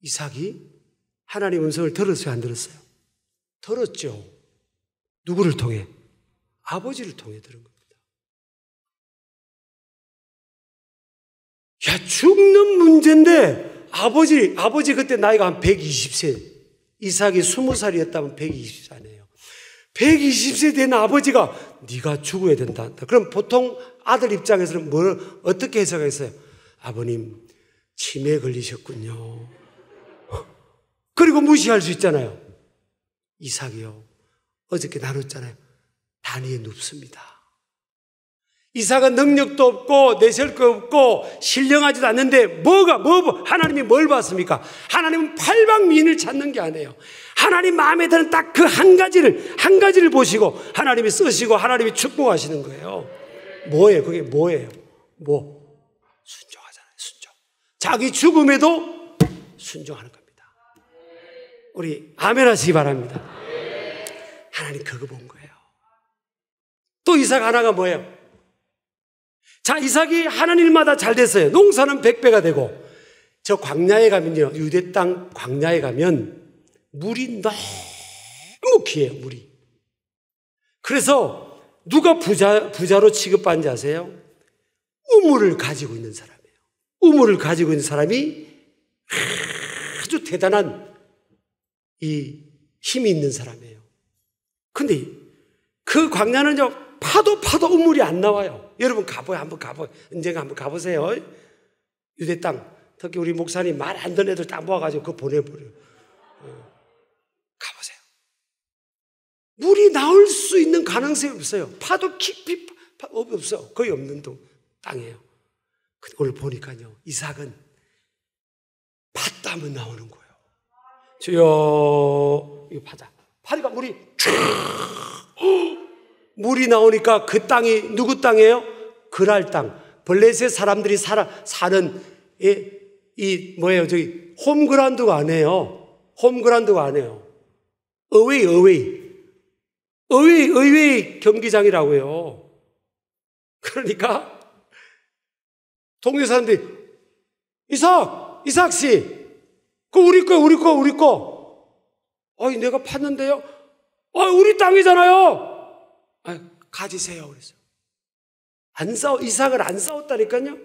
이삭이 하나님 음성을 들었어요? 안 들었어요? 들었죠. 누구를 통해? 아버지를 통해 들은 겁니다. 죽는 문제인데 아버지 그때 나이가 한 120세, 이삭이 20살이었다면 120살이에요. 120세 된 아버지가 네가 죽어야 된다. 그럼 보통 아들 입장에서는 어떻게 해석했어요? 아버님, 치매에 걸리셨군요. 그리고 무시할 수 있잖아요. 이삭이요, 어저께 나눴잖아요. 단위에 눕습니다. 이삭은 능력도 없고 내세울 거 없고 신령하지도 않는데 하나님이 뭘 봤습니까? 하나님은 팔방미인을 찾는 게 아니에요. 하나님 마음에 드는 딱 그 한 가지를 보시고 하나님이 쓰시고 하나님이 축복하시는 거예요. 뭐예요? 그게 뭐예요? 순종하잖아요. 순종. 자기 죽음에도 순종하는 겁니다. 우리 아멘 하시기 바랍니다. 하나님 그거 본 거예요. 또 이삭 하나가 뭐예요? 이삭이 하는 일마다 잘 됐어요. 농사는 100배가 되고 저 광야에 가면요, 유대 땅 광야에 가면 물이 너무 귀해요, 물이. 그래서 누가 부자로 취급받는지 아세요? 우물을 가지고 있는 사람이에요. 우물을 가지고 있는 사람이 아주 대단한 이 힘이 있는 사람이에요. 근데 그 광야는요, 파도 우물이 안 나와요. 여러분 가봐요. 한번 가봐요. 언젠가 한번 가보세요. 유대 땅. 특히 우리 목사님 말 안 듣는 애들 딱 모아가지고 그거 보내버려요. 가보세요. 물이 나올 수 있는 가능성이 없어요. 파도 깊이 없어요. 거의 없는 땅이에요. 근데 오늘 보니까요, 이삭은 팠다면 나오는 거예요. 주여, 이거 파자. 파니까 물이 물이 나오니까 그 땅이 누구 땅이에요? 그랄 땅. 블레셋 사람들이 사는 뭐예요? 저기 홈그라운드가 아니에요. 홈그라운드가 아니에요. 어웨이 경기장이라고요. 그러니까 동네 사람들이 이삭 씨, 그 우리 거. 아니 내가 팠는데요. 우리 땅이잖아요. 가지세요. 그래서 이삭은 안 싸웠다니까요.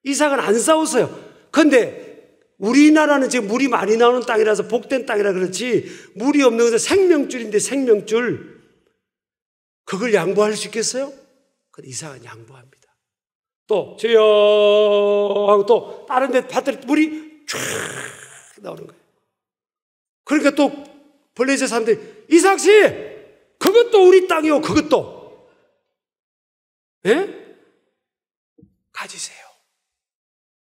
이삭은 안 싸웠어요. 근데 우리나라는 지금 물이 많이 나오는 땅이라서 복된 땅이라 그렇지, 물이 없는 것은 생명줄인데 생명줄, 그걸 양보할 수 있겠어요? 근데 이삭은 양보합니다. 또 주여 하고 또 다른 데 밭들 물이 쫙 나오는 거예요. 그러니까 또 블레셋 사람들이 이삭 씨, 그것도 우리 땅이요. 그것도. 예? 가지세요.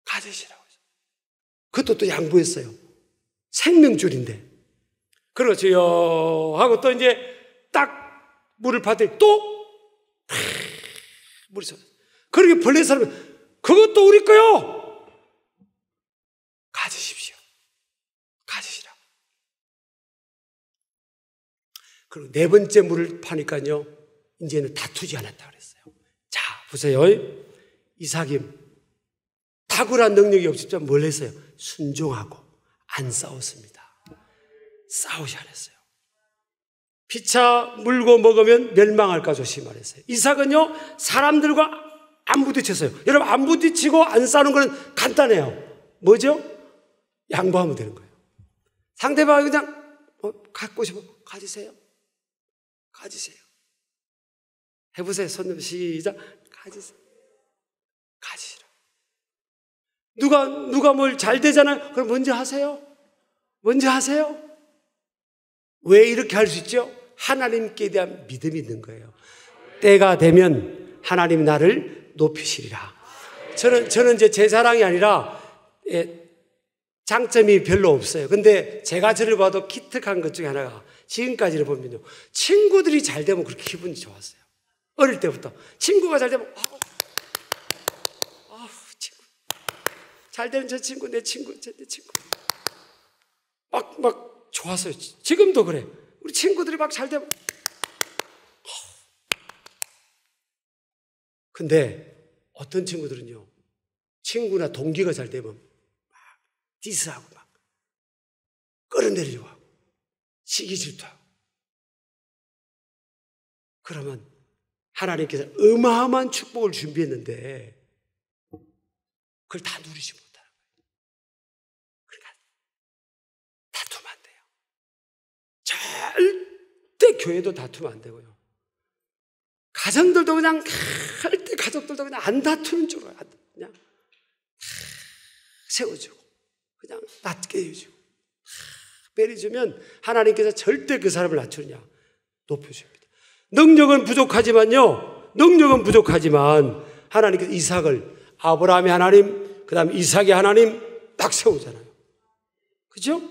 가지시라고. 그것도 또 양보했어요. 생명줄인데. 그렇지요. 하고 또 이제 딱 물을 받더니 또 물이 쏟아져. 그러게 블레셋 사람은 그것도 우리 거요. 가지십시오. 가지시라고. 그리고 네 번째 물을 파니까요, 이제는 다투지 않았다 그랬어요. 자, 보세요. 이삭이 탁월한 능력이 없지만 뭘 했어요? 순종하고 안 싸웠습니다. 싸우지 않았어요. 피차 물고 먹으면 멸망할까 조심하랬어요. 이삭은요, 사람들과 안 부딪혔어요. 여러분, 안 부딪히고 안 싸우는 거는 간단해요. 뭐죠? 양보하면 되는 거예요. 상대방이 그냥 갖고 싶어, 가지세요. 가지세요. 해보세요. 손님 시작. 가지세요. 가지시라. 누가 뭘 잘 되잖아요. 그럼 먼저 하세요. 먼저 하세요. 왜 이렇게 할 수 있죠? 하나님께 대한 믿음이 있는 거예요. 때가 되면 하나님 나를 높이시리라. 저는 이제 제 자랑이 아니라 장점이 별로 없어요. 근데 제가 저를 봐도 기특한 것 중에 하나가, 지금까지를 보면요, 친구들이 잘 되면 그렇게 기분이 좋았어요. 어릴 때부터 친구가 잘 되면 친구 잘 되는 저 친구, 내 친구 막 좋았어요. 지금도 그래. 우리 친구들이 막 잘 되면. 근데 어떤 친구들은요, 친구나 동기가 잘 되면 막 디스하고 막 끌어내리려고 하고 시기 질투하고. 그러면 하나님께서 어마어마한 축복을 준비했는데 그걸 다 누리지 못하는 거예요. 그러니까 다투면 안 돼요. 절대 교회도 다투면 안 되고요. 가정들도 그냥 절대 가족들도 그냥 안 다투는 쪽으로 그냥 세워주고 그냥 낮게 해주고 배려주면 하나님께서 절대 그 사람을 낮추느냐, 높여줍니다. 능력은 부족하지만 하나님께서 이삭을 아브라함의 하나님, 그 다음에 이삭의 하나님 딱 세우잖아요. 그죠?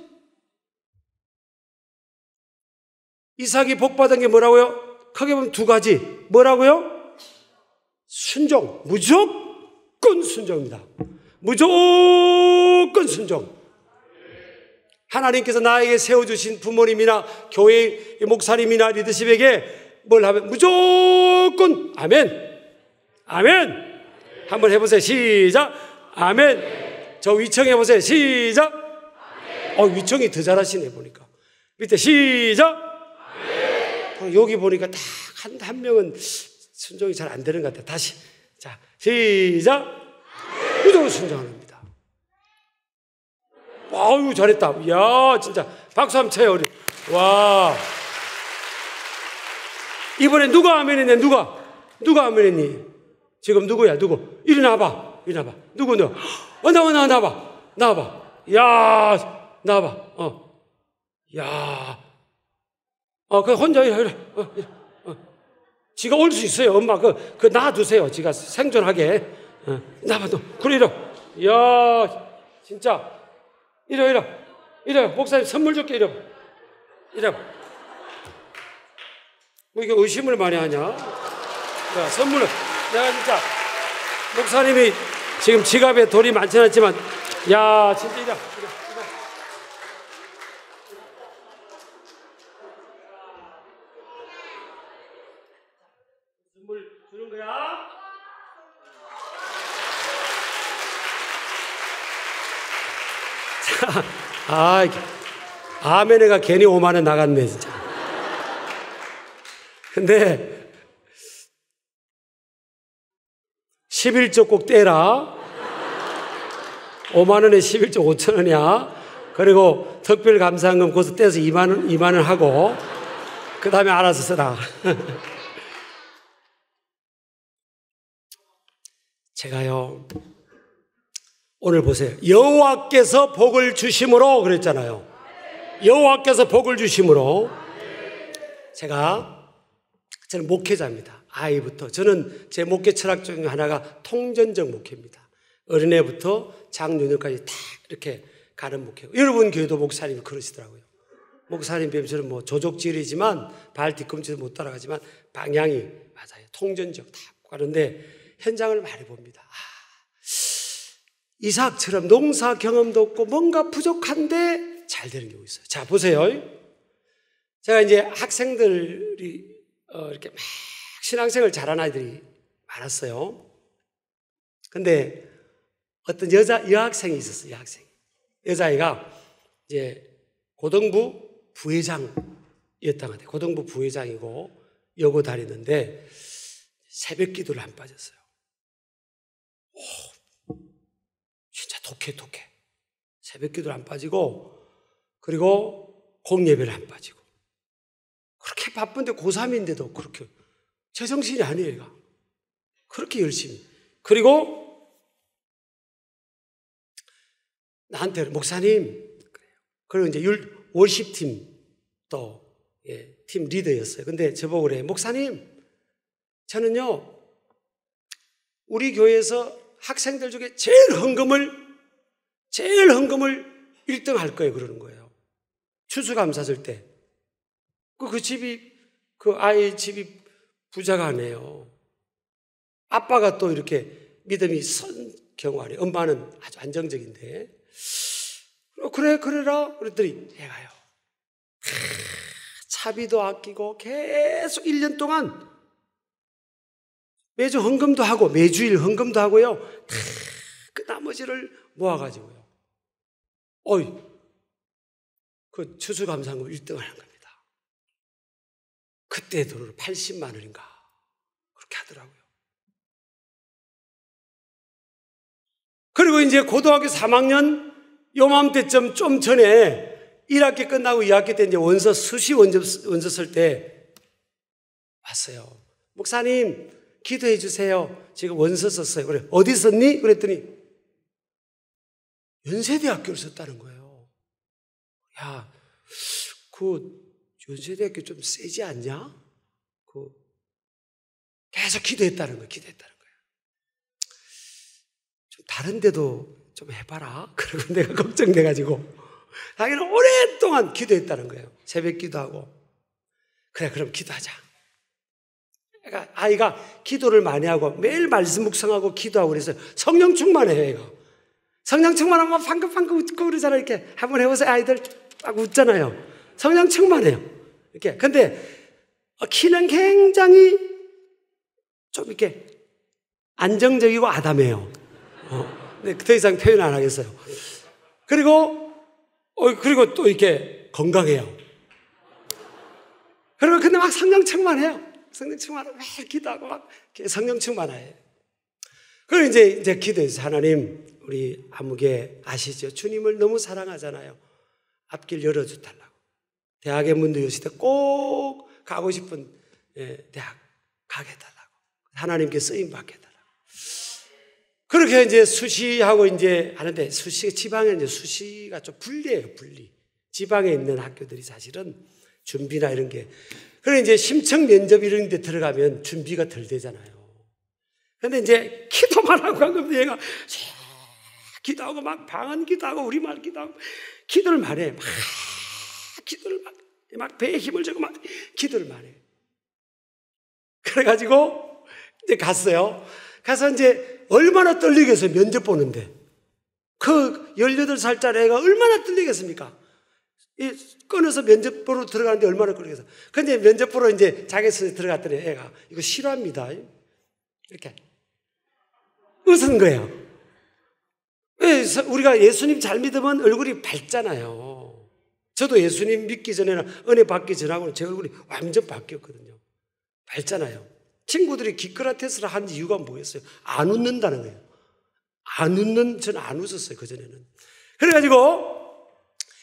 이삭이 복받은 게 뭐라고요? 크게 보면 두 가지. 뭐라고요? 순종. 무조건 순종입니다. 무조건 순종. 하나님께서 나에게 세워주신 부모님이나 교회 목사님이나 리더십에게 뭘 하면 무조건 아멘. 아멘. 한번 해보세요. 시작. 아멘. 저 위청 해보세요. 시작. 위청이 더 잘하시네 보니까. 밑에 시작. 여기 보니까 딱 한 명은 순종이 잘 안 되는 것 같아요. 다시. 자, 시작. 무조건 순종합니다. 아유, 잘했다. 이야, 진짜. 박수 한번 쳐요, 우리. 와. 이번에 누가 아멘했네, 누가 아멘했니? 지금 누구야, 누구? 이리 나와봐. 누구? 나와봐. 야, 나와봐. 야. 그 혼자 이래. 지가 올 수 있어요. 엄마, 그 놔두세요. 지가 생존하게. 나봐, 너. 그래, 이리. 야, 진짜. 이리. 목사님 선물 줄게, 이리. 뭐 이게 의심을 많이 하냐? 야, 선물을. 내가 진짜. 목사님이 지금 지갑에 돈이 많지 않지만, 야, 진짜 이리. 선물 주는 거야? 아멘에가 괜히 5만 원 나갔네, 진짜. 근데 11조 꼭 떼라. 5만 원에 11조 5천 원이야. 그리고 특별 감사한금 거기서 떼서 2만 원 하고 그 다음에 알아서 쓰라. 제가요, 오늘 보세요. 여호와께서 복을 주심으로 그랬잖아요. 여호와께서 복을 주심으로. 저는 목회자입니다. 아이부터. 저는 제 목회 철학 중에 하나가 통전적 목회입니다. 어린애부터 장년까지 다 이렇게 가는 목회고. 여러분 교회도 목사님이 그러시더라고요. 목사님 뵈면 저는 뭐 조족질이지만 발 뒤꿈치도 못 따라가지만 방향이 맞아요. 통전적 다 가는데 현장을 많이 봅니다. 이삭처럼 농사 경험도 없고 뭔가 부족한데 잘 되는 경우 있어요. 자, 보세요. 제가 이제 학생들이 이렇게 막 신앙생활 잘하는 아이들이 많았어요. 근데 어떤 여학생이 있었어요. 여자아이가 이제 고등부 부회장이었던 것 같아요. 고등부 부회장이고 여고 다니는데 새벽 기도를 안 빠졌어요. 진짜 독해. 새벽 기도를 안 빠지고, 그리고 공예배를 안 빠지고. 그렇게 바쁜데 고3인데도 그렇게 제정신이 아니에요, 얘가. 그렇게 열심히. 그리고 나한테 목사님, 그리고 이제 월십팀 또 팀 리더였어요. 근데 저보고 그래, 목사님, 저는요 우리 교회에서 학생들 중에 제일 헌금을 1등 할 거예요. 그러는 거예요. 추수감사 줄 때. 그 아이 집이 부자가 아니에요. 아빠가 또 이렇게 믿음이 선 경우 아니에요. 엄마는 아주 안정적인데. 그래라. 그랬더니 얘가요. 차비도 아끼고 계속 1년 동안 매주 헌금도 하고 매주일 헌금도 하고요. 그 나머지를 모아가지고요. 그 추수감사금 1등을 한 겁니다. 그때 돈으로 80만 원인가 그렇게 하더라고요. 그리고 이제 고등학교 3학년 요맘때쯤 좀 전에 1학기 끝나고 2학기 때 이제 수시 원서 쓸 때 왔어요. 목사님 기도해 주세요. 지금 원서 썼어요. 그래, 어디 썼니? 그랬더니 연세대학교를 썼다는 거예요. 야, 그 연세대학교 좀 세지 않냐? 계속 기도했다는 거예요. 좀 다른 데도 좀 해봐라. 그러고 내가 걱정돼가지고 자기는 오랫동안 기도했다는 거예요. 새벽 기도하고. 그래, 그럼 기도하자. 그러니까 아이가 기도를 많이 하고 매일 말씀 묵상하고 기도하고 그래서 성령 충만해요, 얘가. 성령 충만하면 방긋방긋 웃고 그러잖아요. 이렇게 한번 해보세요. 아이들 막 웃잖아요. 성령 충만해요. 이렇게. 근데 키는 굉장히 좀 이렇게 안정적이고 아담해요. 네, 더 이상 표현 안 하겠어요. 그리고 또 이렇게 건강해요. 그리고 근데 막 성령충만 해요. 성령충만 하고 매일 기도하고 막 성령충만 해요. 그리고 이제 기도해서 하나님, 우리 아무개 아시죠? 주님을 너무 사랑하잖아요. 앞길 열어주달라고. 대학의 문도 여실 때 꼭 가고 싶은 대학 가게 해달라고. 하나님께 쓰임 받게 해달라고. 그렇게 이제 수시하고 이제 하는데, 지방에 이제 수시가 좀 불리해요, 분리. 지방에 있는 학교들이 사실은 준비나 이런 게. 그래 이제 심층 면접 이런 데 들어가면 준비가 덜 되잖아요. 근데 이제 기도만 하고 간 겁니다. 얘가 기도하고 막 방언 기도하고 우리말 기도하고 기도를 많이 해. 막 기도를 막 배에 힘을 주고 막 기도를 많이 해. 그래가지고 이제 갔어요. 가서 이제 얼마나 떨리겠어요. 면접 보는데. 그 18살짜리 애가 얼마나 떨리겠습니까? 끊어서 면접 보러 들어가는데 얼마나 떨리겠어요. 근데 면접 보러 이제 자격증에 들어갔더니 애가 이거 싫어합니다. 이렇게 웃은 거예요. 우리가 예수님 잘 믿으면 얼굴이 밝잖아요. 저도 예수님 믿기 전에는 은혜 받기 전하고는 제 얼굴이 완전 바뀌었거든요. 밝잖아요. 친구들이 기크라테스를 한 이유가 뭐였어요? 안 웃는다는 거예요. 안 웃는, 저는 안 웃었어요, 그전에는. 그래가지고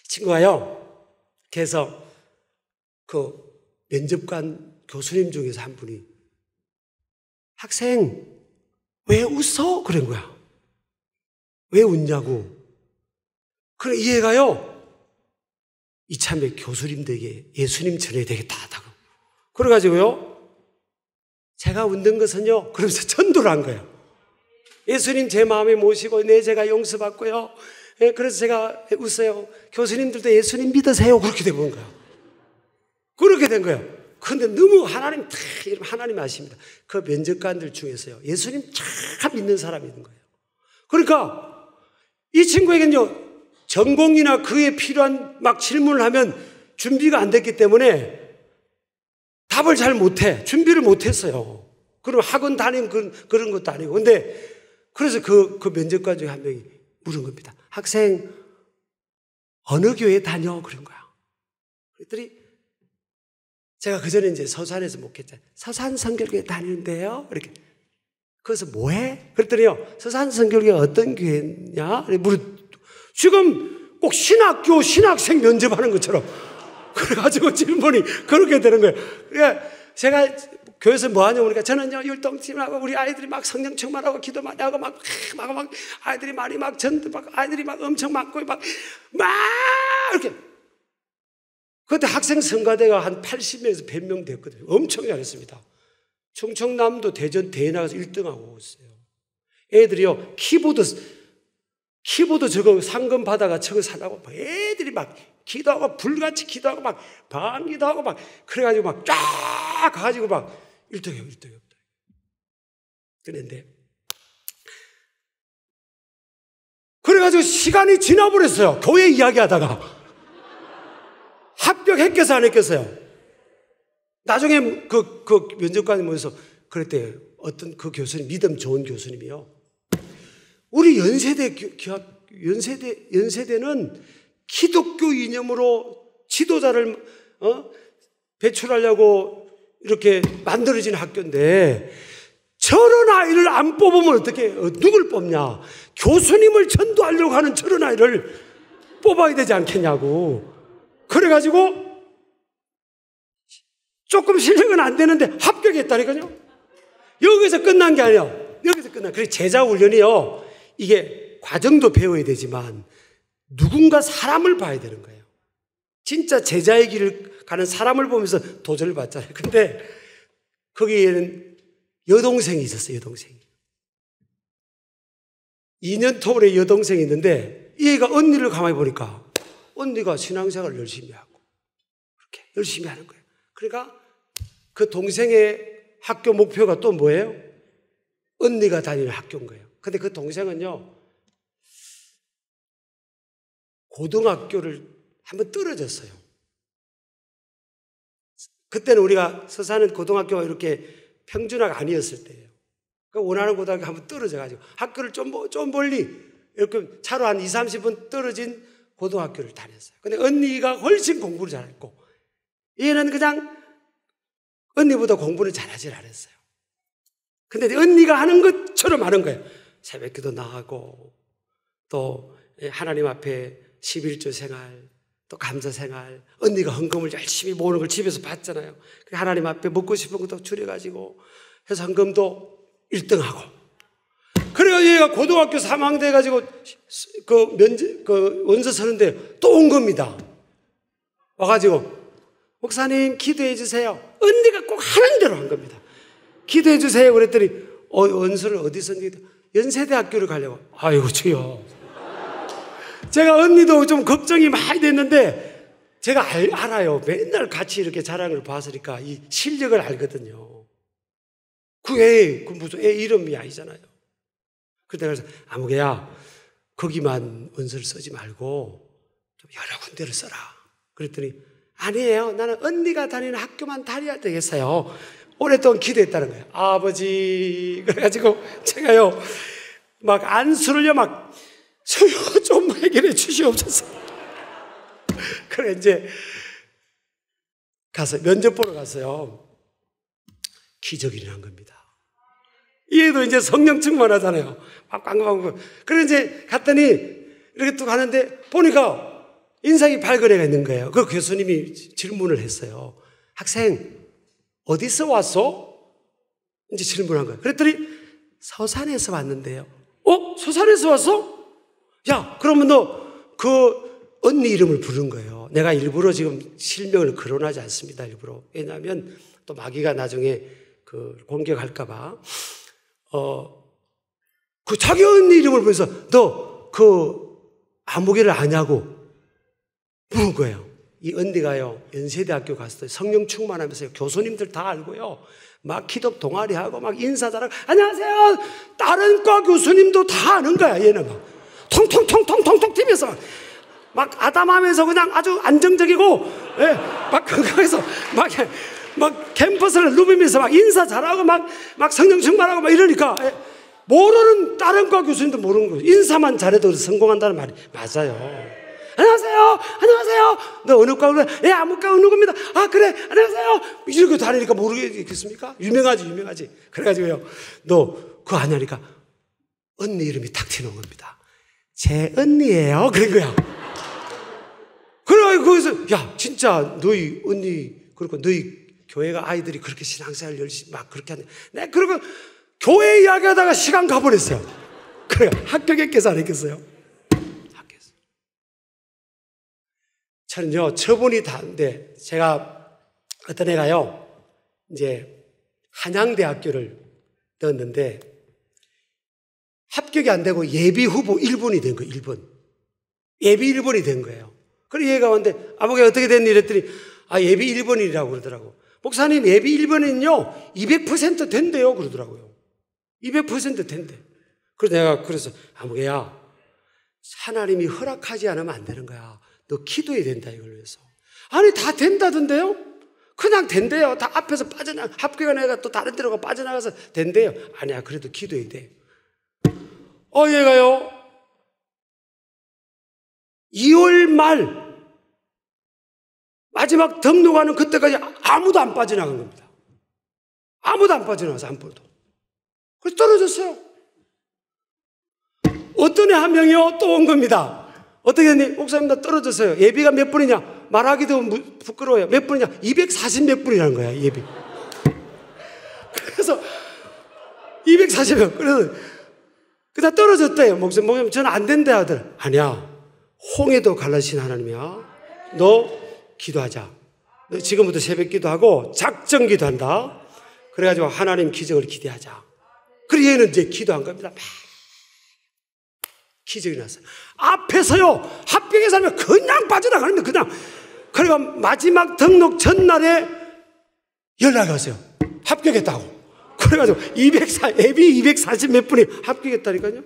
친구가요, 그래서 그 면접관 교수님 중에서 한 분이 학생 왜 웃어? 그런 거야. 왜 웃냐고. 그래 이 애가요, 이참에 교수님들에게 예수님 전해야 되겠다 하다고. 그래가지고요, 제가 웃는 것은요, 그러면서 전도를 한 거예요. 예수님 제 마음에 모시고 제가 용서받고요. 그래서 제가 웃어요. 교수님들도 예수님 믿으세요. 그렇게 된 거예요. 그렇게 된 거예요. 그런데 너무 하나님 아십니다. 그 면접관들 중에서요, 예수님 참 믿는 사람이 있는 거예요. 그러니까 이 친구에게는요, 전공이나 그에 필요한 막 질문을 하면 준비가 안 됐기 때문에 답을 잘 못해. 준비를 못했어요. 그럼 학원 다니는 그런 것도 아니고. 근데 그래서 그 면접관 중에 한 명이 물은 겁니다. 학생 어느 교회 다녀? 그런 거야. 그랬더니 제가 그전에 이제 서산에서 목회했잖아요. 서산 성결교회 다니는데요. 이렇게. 그래서 뭐해? 그랬더니요, 서산 성결교회 어떤 교회냐? 지금 꼭 신학생 면접하는 것처럼. 그래가지고 질문이 그렇게 되는 거예요. 그러니까 제가 교회에서 뭐 하냐고 그러니까 저는요, 율동팀하고 우리 아이들이 막 성령 충만하고 기도 많이 하고 막 아이들이 많이 막 전도 막 아이들이 막 엄청 많고 막 이렇게. 그때 학생 성가대가 한 80명에서 100명 됐거든요. 엄청 잘했습니다. 충청남도 대전 대회 나가서 1등하고 있어요. 애들이요, 키보드 저거 상금 받아가 저거 살라고 애들이 막 기도하고 불같이 기도하고 막 방기도하고 막 그래가지고 막 쫙 가가지고 막 1등이에요. 그런데 그래가지고 시간이 지나버렸어요. 교회 이야기하다가 합격했겠어요, 안 했겠어요? 나중에 그 면접관이 모여서 그랬대요. 어떤 그 교수님, 믿음 좋은 교수님이요, 우리 연세대는 기독교 이념으로 지도자를 배출하려고 이렇게 만들어진 학교인데 저런 아이를 안 뽑으면 어떻게 누굴 뽑냐? 교수님을 전도하려고 하는 저런 아이를 뽑아야 되지 않겠냐고. 그래가지고 조금 실력은 안 되는데 합격했다니까요. 여기서 끝난 게 아니에요. 그래서 제자 훈련이요, 이게 과정도 배워야 되지만 누군가 사람을 봐야 되는 거예요. 진짜 제자의 길을 가는 사람을 보면서 도전을 받잖아요. 근데 거기에는 여동생이 있었어요. 여동생이 2년 터울에 여동생이 있는데 이 애가 언니를 가만히 보니까 언니가 신앙생활을 열심히 하고 그렇게 열심히 하는 거예요. 그러니까 그 동생의 학교 목표가 또 뭐예요? 언니가 다니는 학교인 거예요. 근데 그 동생은요, 고등학교를 한번 떨어졌어요. 그때는 우리가 서산은 고등학교가 이렇게 평준화가 아니었을 때예요. 그러니까 원하는 고등학교 한번 떨어져가지고 학교를 좀 멀리 이렇게 차로 한 20, 30분 떨어진 고등학교를 다녔어요. 근데 언니가 훨씬 공부를 잘했고, 얘는 그냥 언니보다 공부를 잘하지 않았어요. 근데 언니가 하는 것처럼 하는 거예요. 새벽기도 나가고, 또 하나님 앞에 11조 생활, 또 감사 생활, 언니가 헌금을 열심히 모으는 걸 집에서 봤잖아요. 하나님 앞에 먹고 싶은 것도 줄여가지고 해서 헌금도 1등하고. 그래가지고 얘가 고등학교 3학년 돼가지고 그 원서 서는데 또 온 겁니다. 와가지고 목사님 기도해 주세요. 언니가 꼭 하는 대로 한 겁니다. 기도해 주세요. 그랬더니 원서를 어디 썼는지 연세대학교를 가려고. 아이고 주여. 제가 언니도 좀 걱정이 많이 됐는데 제가 알아요. 맨날 같이 이렇게 자랑을 봤으니까 이 실력을 알거든요. 그 무슨 애 이름이 아니잖아요. 그때 그래서 아무개야 거기만 원서를 쓰지 말고 좀 여러 군데를 써라. 그랬더니 아니에요. 나는 언니가 다니는 학교만 다녀야 되겠어요. 오랫동안 기도했다는 거예요. 아버지. 그래가지고 제가요 막 안수를요 막 저요 좀 해결해 주시옵소서. 그래 이제 가서 면접 보러 갔어요. 기적이 일어난 겁니다. 얘도 이제 성령 충만하잖아요. 막 꽝꽝꽝. 그래 이제 갔더니 이렇게 또 가는데 보니까 인상이 발그레가 있는 거예요. 그 교수님이 질문을 했어요. 학생 어디서 왔어? 이제 질문한 거예요. 그랬더니 서산에서 왔는데요. 서산에서 왔어? 야, 그러면 너 그 언니 이름을 부른 거예요. 내가 일부러 지금 실명을 거론하지 않습니다. 일부러. 왜냐하면 또 마귀가 나중에 그 공격할까봐. 그 자기 언니 이름을 부르면서 너 그 아무개를 아냐고 물은 거예요. 이 언니가요 연세대학교 갔을 때 성령 충만하면서 교수님들 다 알고요 막 기독 동아리하고 막 인사 잘하고 안녕하세요 다른 과 교수님도 다 아는 거야. 얘는 막 통통통통통통 튀면서 막 아담하면서 그냥 아주 안정적이고 예, 막 건강해서 막 캠퍼스를 누비면서 막 인사 잘하고 막 성령 충만하고 막 이러니까 예, 모르는 다른 과 교수님도 모르는 거예요. 인사만 잘해도 성공한다는 말이 맞아요. 안녕하세요. 안녕하세요. 너 어느 과? 예, 아무과 어느 겁니다. 아, 그래. 안녕하세요. 이렇게 다니니까 모르겠습니까? 유명하지. 그래가지고요. 너 그거 아냐니까 언니 이름이 탁 튀는 겁니다. 제 언니예요. 그런 거야. 그래가지고 거기서 야, 진짜 너희 언니 그리고 너희 교회가 아이들이 그렇게 신앙생활 열심히 막 그렇게 하네. 내가 그러고 교회 이야기하다가 시간 가버렸어요. 그래 합격했겠어 안 했겠어요? 합격했어요. 저는요 처분이 다른데 제가 어떤 애가요 이제 한양대학교를 넣었는데 합격이 안 되고 예비 후보 1번이 된 거예요. 1번 예비 1번이 된 거예요. 그래 얘가 왔는데 아무게 어떻게 됐니 이랬더니 아 예비 1번이라고 그러더라고. 목사님 예비 1번은요 200% 된대요 그러더라고요. 200% 된대. 그래서 내가 그래서 아무개야 하나님이 허락하지 않으면 안 되는 거야. 너 기도해야 된다 이걸 위해서. 아니 다 된다던데요? 그냥 된대요. 다 앞에서 합격한 애가 또 다른 데로 빠져나가서 된대요. 아니야 그래도 기도해야 돼. 얘가요 2월 말 마지막 등록하는 그때까지 아무도 안 빠져나간 겁니다. 아무도 안 빠져나가서 안 보도. 그래서 떨어졌어요. 어떤 애 한 명이요 또 온 겁니다. 어떻게 됐니? 목사님 나 떨어졌어요. 예비가 몇 분이냐? 말하기도 부끄러워요. 몇 분이냐? 240 몇 분이라는 거야 예비. 그래서 240몇. 그래서 그다 떨어졌대요. 목사님 저는 안 된대 아들. 아니야. 홍해도 갈라신 하나님이야. 너 기도하자. 너 지금부터 새벽 기도하고 작정 기도한다. 그래가지고 하나님 기적을 기대하자. 그리고 얘는 이제 기도한 겁니다. 막 기적이 났어요. 앞에서요 합격의 사람이 그냥 빠져나가는데 그냥. 그리고 마지막 등록 전날에 연락이 왔어요. 합격했다고. 그래가지고 예비 240 몇 분이 합격했다니까요.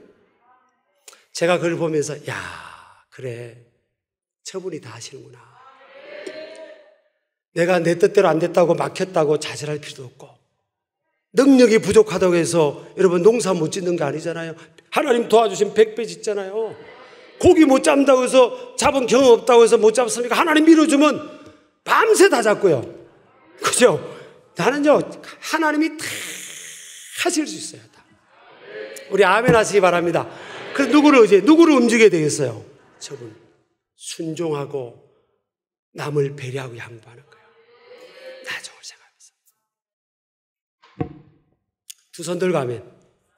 제가 그걸 보면서 야 그래 처분이 다 하시는구나. 내가 내 뜻대로 안 됐다고 막혔다고 좌절할 필요도 없고 능력이 부족하다고 해서 여러분 농사 못 짓는 게 아니잖아요. 하나님 도와주시면 100배 짓잖아요. 고기 못 잡는다고 해서 잡은 경험 없다고 해서 못 잡습니까? 하나님 밀어주면 밤새 다 잡고요. 그죠? 나는요, 하나님이 다 하실 수 있어요. 다. 우리 아멘 하시기 바랍니다. 그래서 누구를 움직여야 되겠어요? 저분. 순종하고 남을 배려하고 양보하는 거예요. 나중을 생각하면서. 두 손 들고 아멘.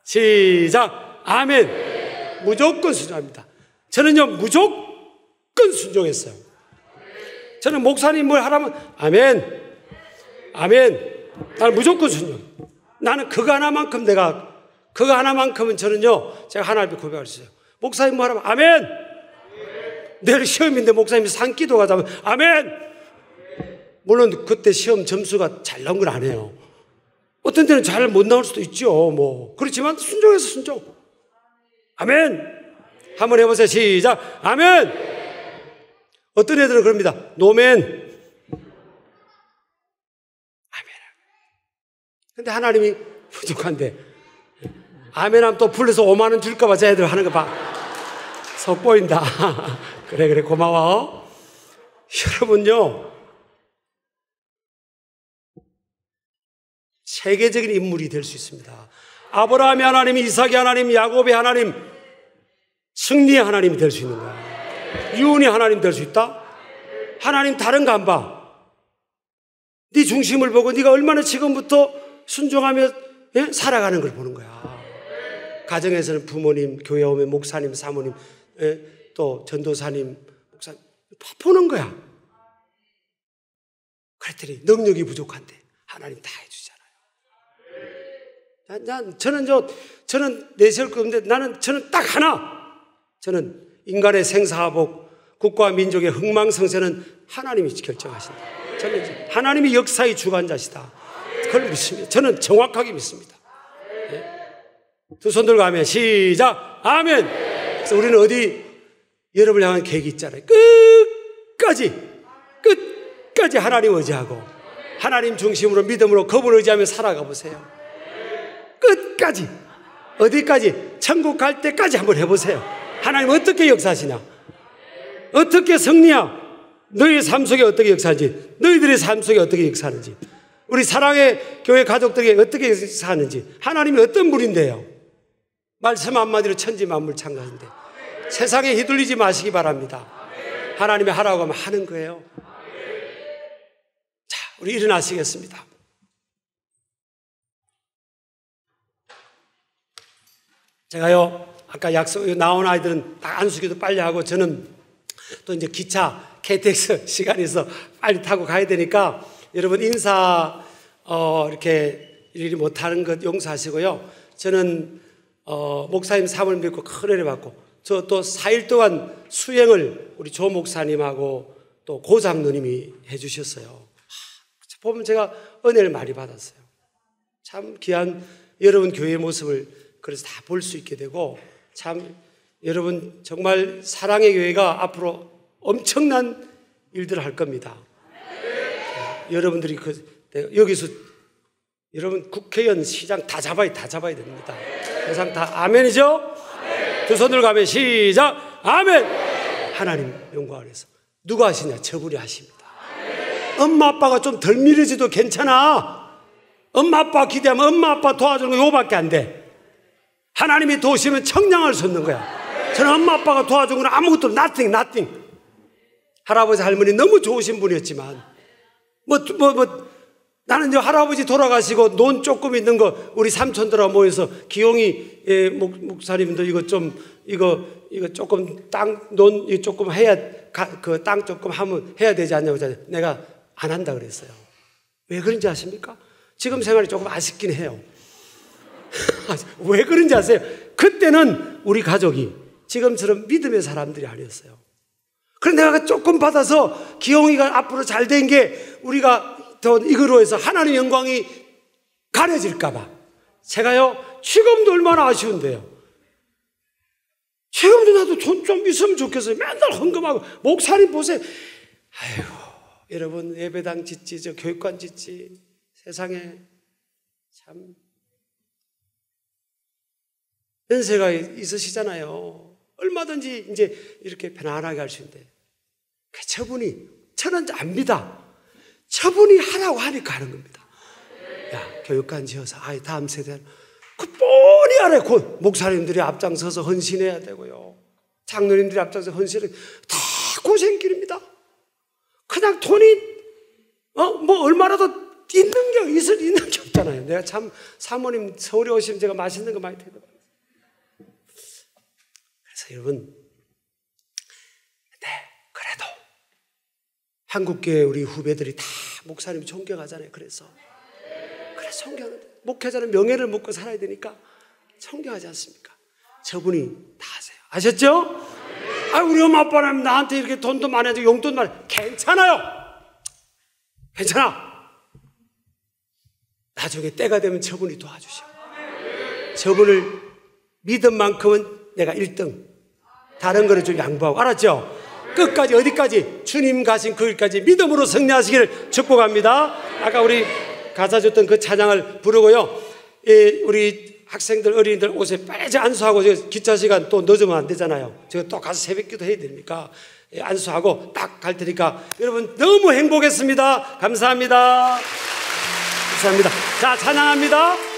시작. 아멘. 무조건 순종합니다. 저는요, 무조건 순종했어요. 저는 목사님 뭘 하라면 아멘. 아멘. 나는 무조건 순종. 나는 그거 하나만큼은 저는요, 제가 하나님께 고백할 수 있어요. 목사님 뭐 하라면 아멘. 내일 시험인데 목사님이 산기도 가자면 아멘. 물론 그때 시험 점수가 잘 나온 건 아니에요. 어떤 때는 잘 못 나올 수도 있죠. 뭐 그렇지만 순종해서 순종. 아멘. 한번 해보세요. 시작. 아멘. 어떤 애들은 그럽니다. 노멘. 아멘. 근데 하나님이 부족한데 아멘 하면 또 불러서 5만 원 줄까봐 쟤들 하는 거 봐. 속 보인다. 그래 고마워. 여러분요, 세계적인 인물이 될 수 있습니다. 아브라함의 하나님, 이삭의 하나님, 야곱의 하나님, 승리의 하나님이 될 수 있는 거야. 유은의 하나님 될 수 있다? 하나님 다른 거 안 봐. 네 중심을 보고 네가 얼마나 지금부터 순종하며 살아가는 걸 보는 거야. 가정에서는 부모님, 교회 오면 목사님, 사모님, 또 전도사님, 목사님 보는 거야. 그랬더니 능력이 부족한데 하나님 다 해주잖아요. 저는 내세울 거 없는데 저는 딱 하나. 저는 인간의 생사화복, 국가와 민족의 흥망성쇠는 하나님이 결정하신다. 저는 하나님이 역사의 주관자시다. 그걸 믿습니다. 저는 정확하게 믿습니다. 두 손 들고 하면 시작. 아멘. 그래서 우리는 여러분을 향한 계획이 있잖아요. 끝까지 하나님 의지하고 하나님 중심으로 믿음으로 그분을 의지하며 살아가 보세요. 끝까지. 어디까지? 천국 갈 때까지 한번 해보세요. 하나님 어떻게 역사하시냐? 어떻게 승리야? 너희의 삶 속에 어떻게 역사하는지, 너희들의 삶 속에 어떻게 역사하는지, 우리 사랑의 교회 가족들에게 어떻게 역사하는지, 하나님이 어떤 분인데요? 말씀 한마디로 천지 만물 창조하는데 세상에 휘둘리지 마시기 바랍니다. 하나님이 하라고 하면 하는 거예요. 자, 우리 일어나시겠습니다. 제가요, 아까 약속 나온 아이들은 다 안수기도 빨리 하고 저는 또 이제 기차 KTX 시간이 있어 빨리 타고 가야 되니까 여러분 인사 이렇게 일일이 못하는 것 용서하시고요. 저는 목사님 사모님 믿고 큰 은혜 받고 저 또 4일 동안 수행을 우리 조 목사님하고 또 고장로님이 해주셨어요. 보면 제가 은혜를 많이 받았어요. 참 귀한 여러분 교회의 모습을 그래서 다 볼 수 있게 되고 참 여러분 정말 사랑의 교회가 앞으로 엄청난 일들을 할 겁니다. 여러분들이 여기서 여러분 국회의원, 시장 다 잡아야 됩니다. 세상 다 아멘이죠? 두 손을 가면 시작. 아멘. 하나님 영광 안에서 누가 하시냐? 저분이 하십니다. 엄마 아빠가 좀 덜 밀어지도 괜찮아. 엄마 아빠 기대하면 엄마 아빠 도와주는 거 요거밖에 안 돼. 하나님이 도우시면 청량할 수 있는 거야. 저는 엄마 아빠가 도와준 건 아무것도 nothing. 할아버지 할머니 너무 좋으신 분이었지만 나는 이제 할아버지 돌아가시고 논 조금 있는 거 우리 삼촌들하고 모여서 기용이 목사님도 이거 조금 논 조금 해야 그 땅 조금 하면 해야 되지 않냐고 내가 안 한다 그랬어요. 왜 그런지 아십니까? 지금 생활이 조금 아쉽긴 해요. 왜 그런지 아세요? 그때는 우리 가족이 지금처럼 믿음의 사람들이 아니었어요. 그런데 내가 조금 받아서 기용이가 앞으로 잘 된 게 우리가 더 이거로 해서 하나님의 영광이 가려질까봐 제가요 지금도 얼마나 아쉬운데요. 지금도 나도 돈 좀 있으면 좋겠어요. 맨날 헌금하고 목사님 보세요. 아이고 여러분 예배당 짓지 저 교육관 짓지 세상에 참 연세가 있으시잖아요. 얼마든지 이제 이렇게 편안하게 할 수 있는데 저는 압니다. 저분이 하라고 하니까 하는 겁니다. 야, 교육관 지어서 다음 세대는 그 뻔히 알아요. 목사님들이 앞장서서 헌신해야 되고요. 장로님들이 앞장서서 헌신해야 되고 다 고생길입니다. 그냥 돈이 뭐 얼마라도 있는 게 없잖아요. 내가 참 사모님 서울에 오시면 제가 맛있는 거 많이 드리거든요. 그래서 여러분, 그래도 한국교회 우리 후배들이 다 목사님 존경하잖아요. 그래서 존경하는데 목회자는 명예를 먹고 살아야 되니까 존경하지 않습니까? 저분이 다 하세요. 아셨죠? 우리 엄마 아빠는 나한테 이렇게 돈도 많이 해주고 용돈 많이 괜찮아요. 괜찮아. 나중에 때가 되면 저분이 도와주셔. 저분을 믿은 만큼은 내가 1등. 다른 거를 좀 양보하고. 알았죠? 끝까지 어디까지? 주님 가신 그 길까지 믿음으로 승리하시기를 축복합니다. 아까 우리 가사 줬던 그 찬양을 부르고요. 우리 학생들 어린이들 옷에 빨리 안수하고 기차 시간 또 늦으면 안 되잖아요. 제가 또 가서 새벽기도 해야 되니까 안수하고 딱 갈 테니까 여러분 너무 행복했습니다. 감사합니다. 감사합니다. 자, 찬양합니다.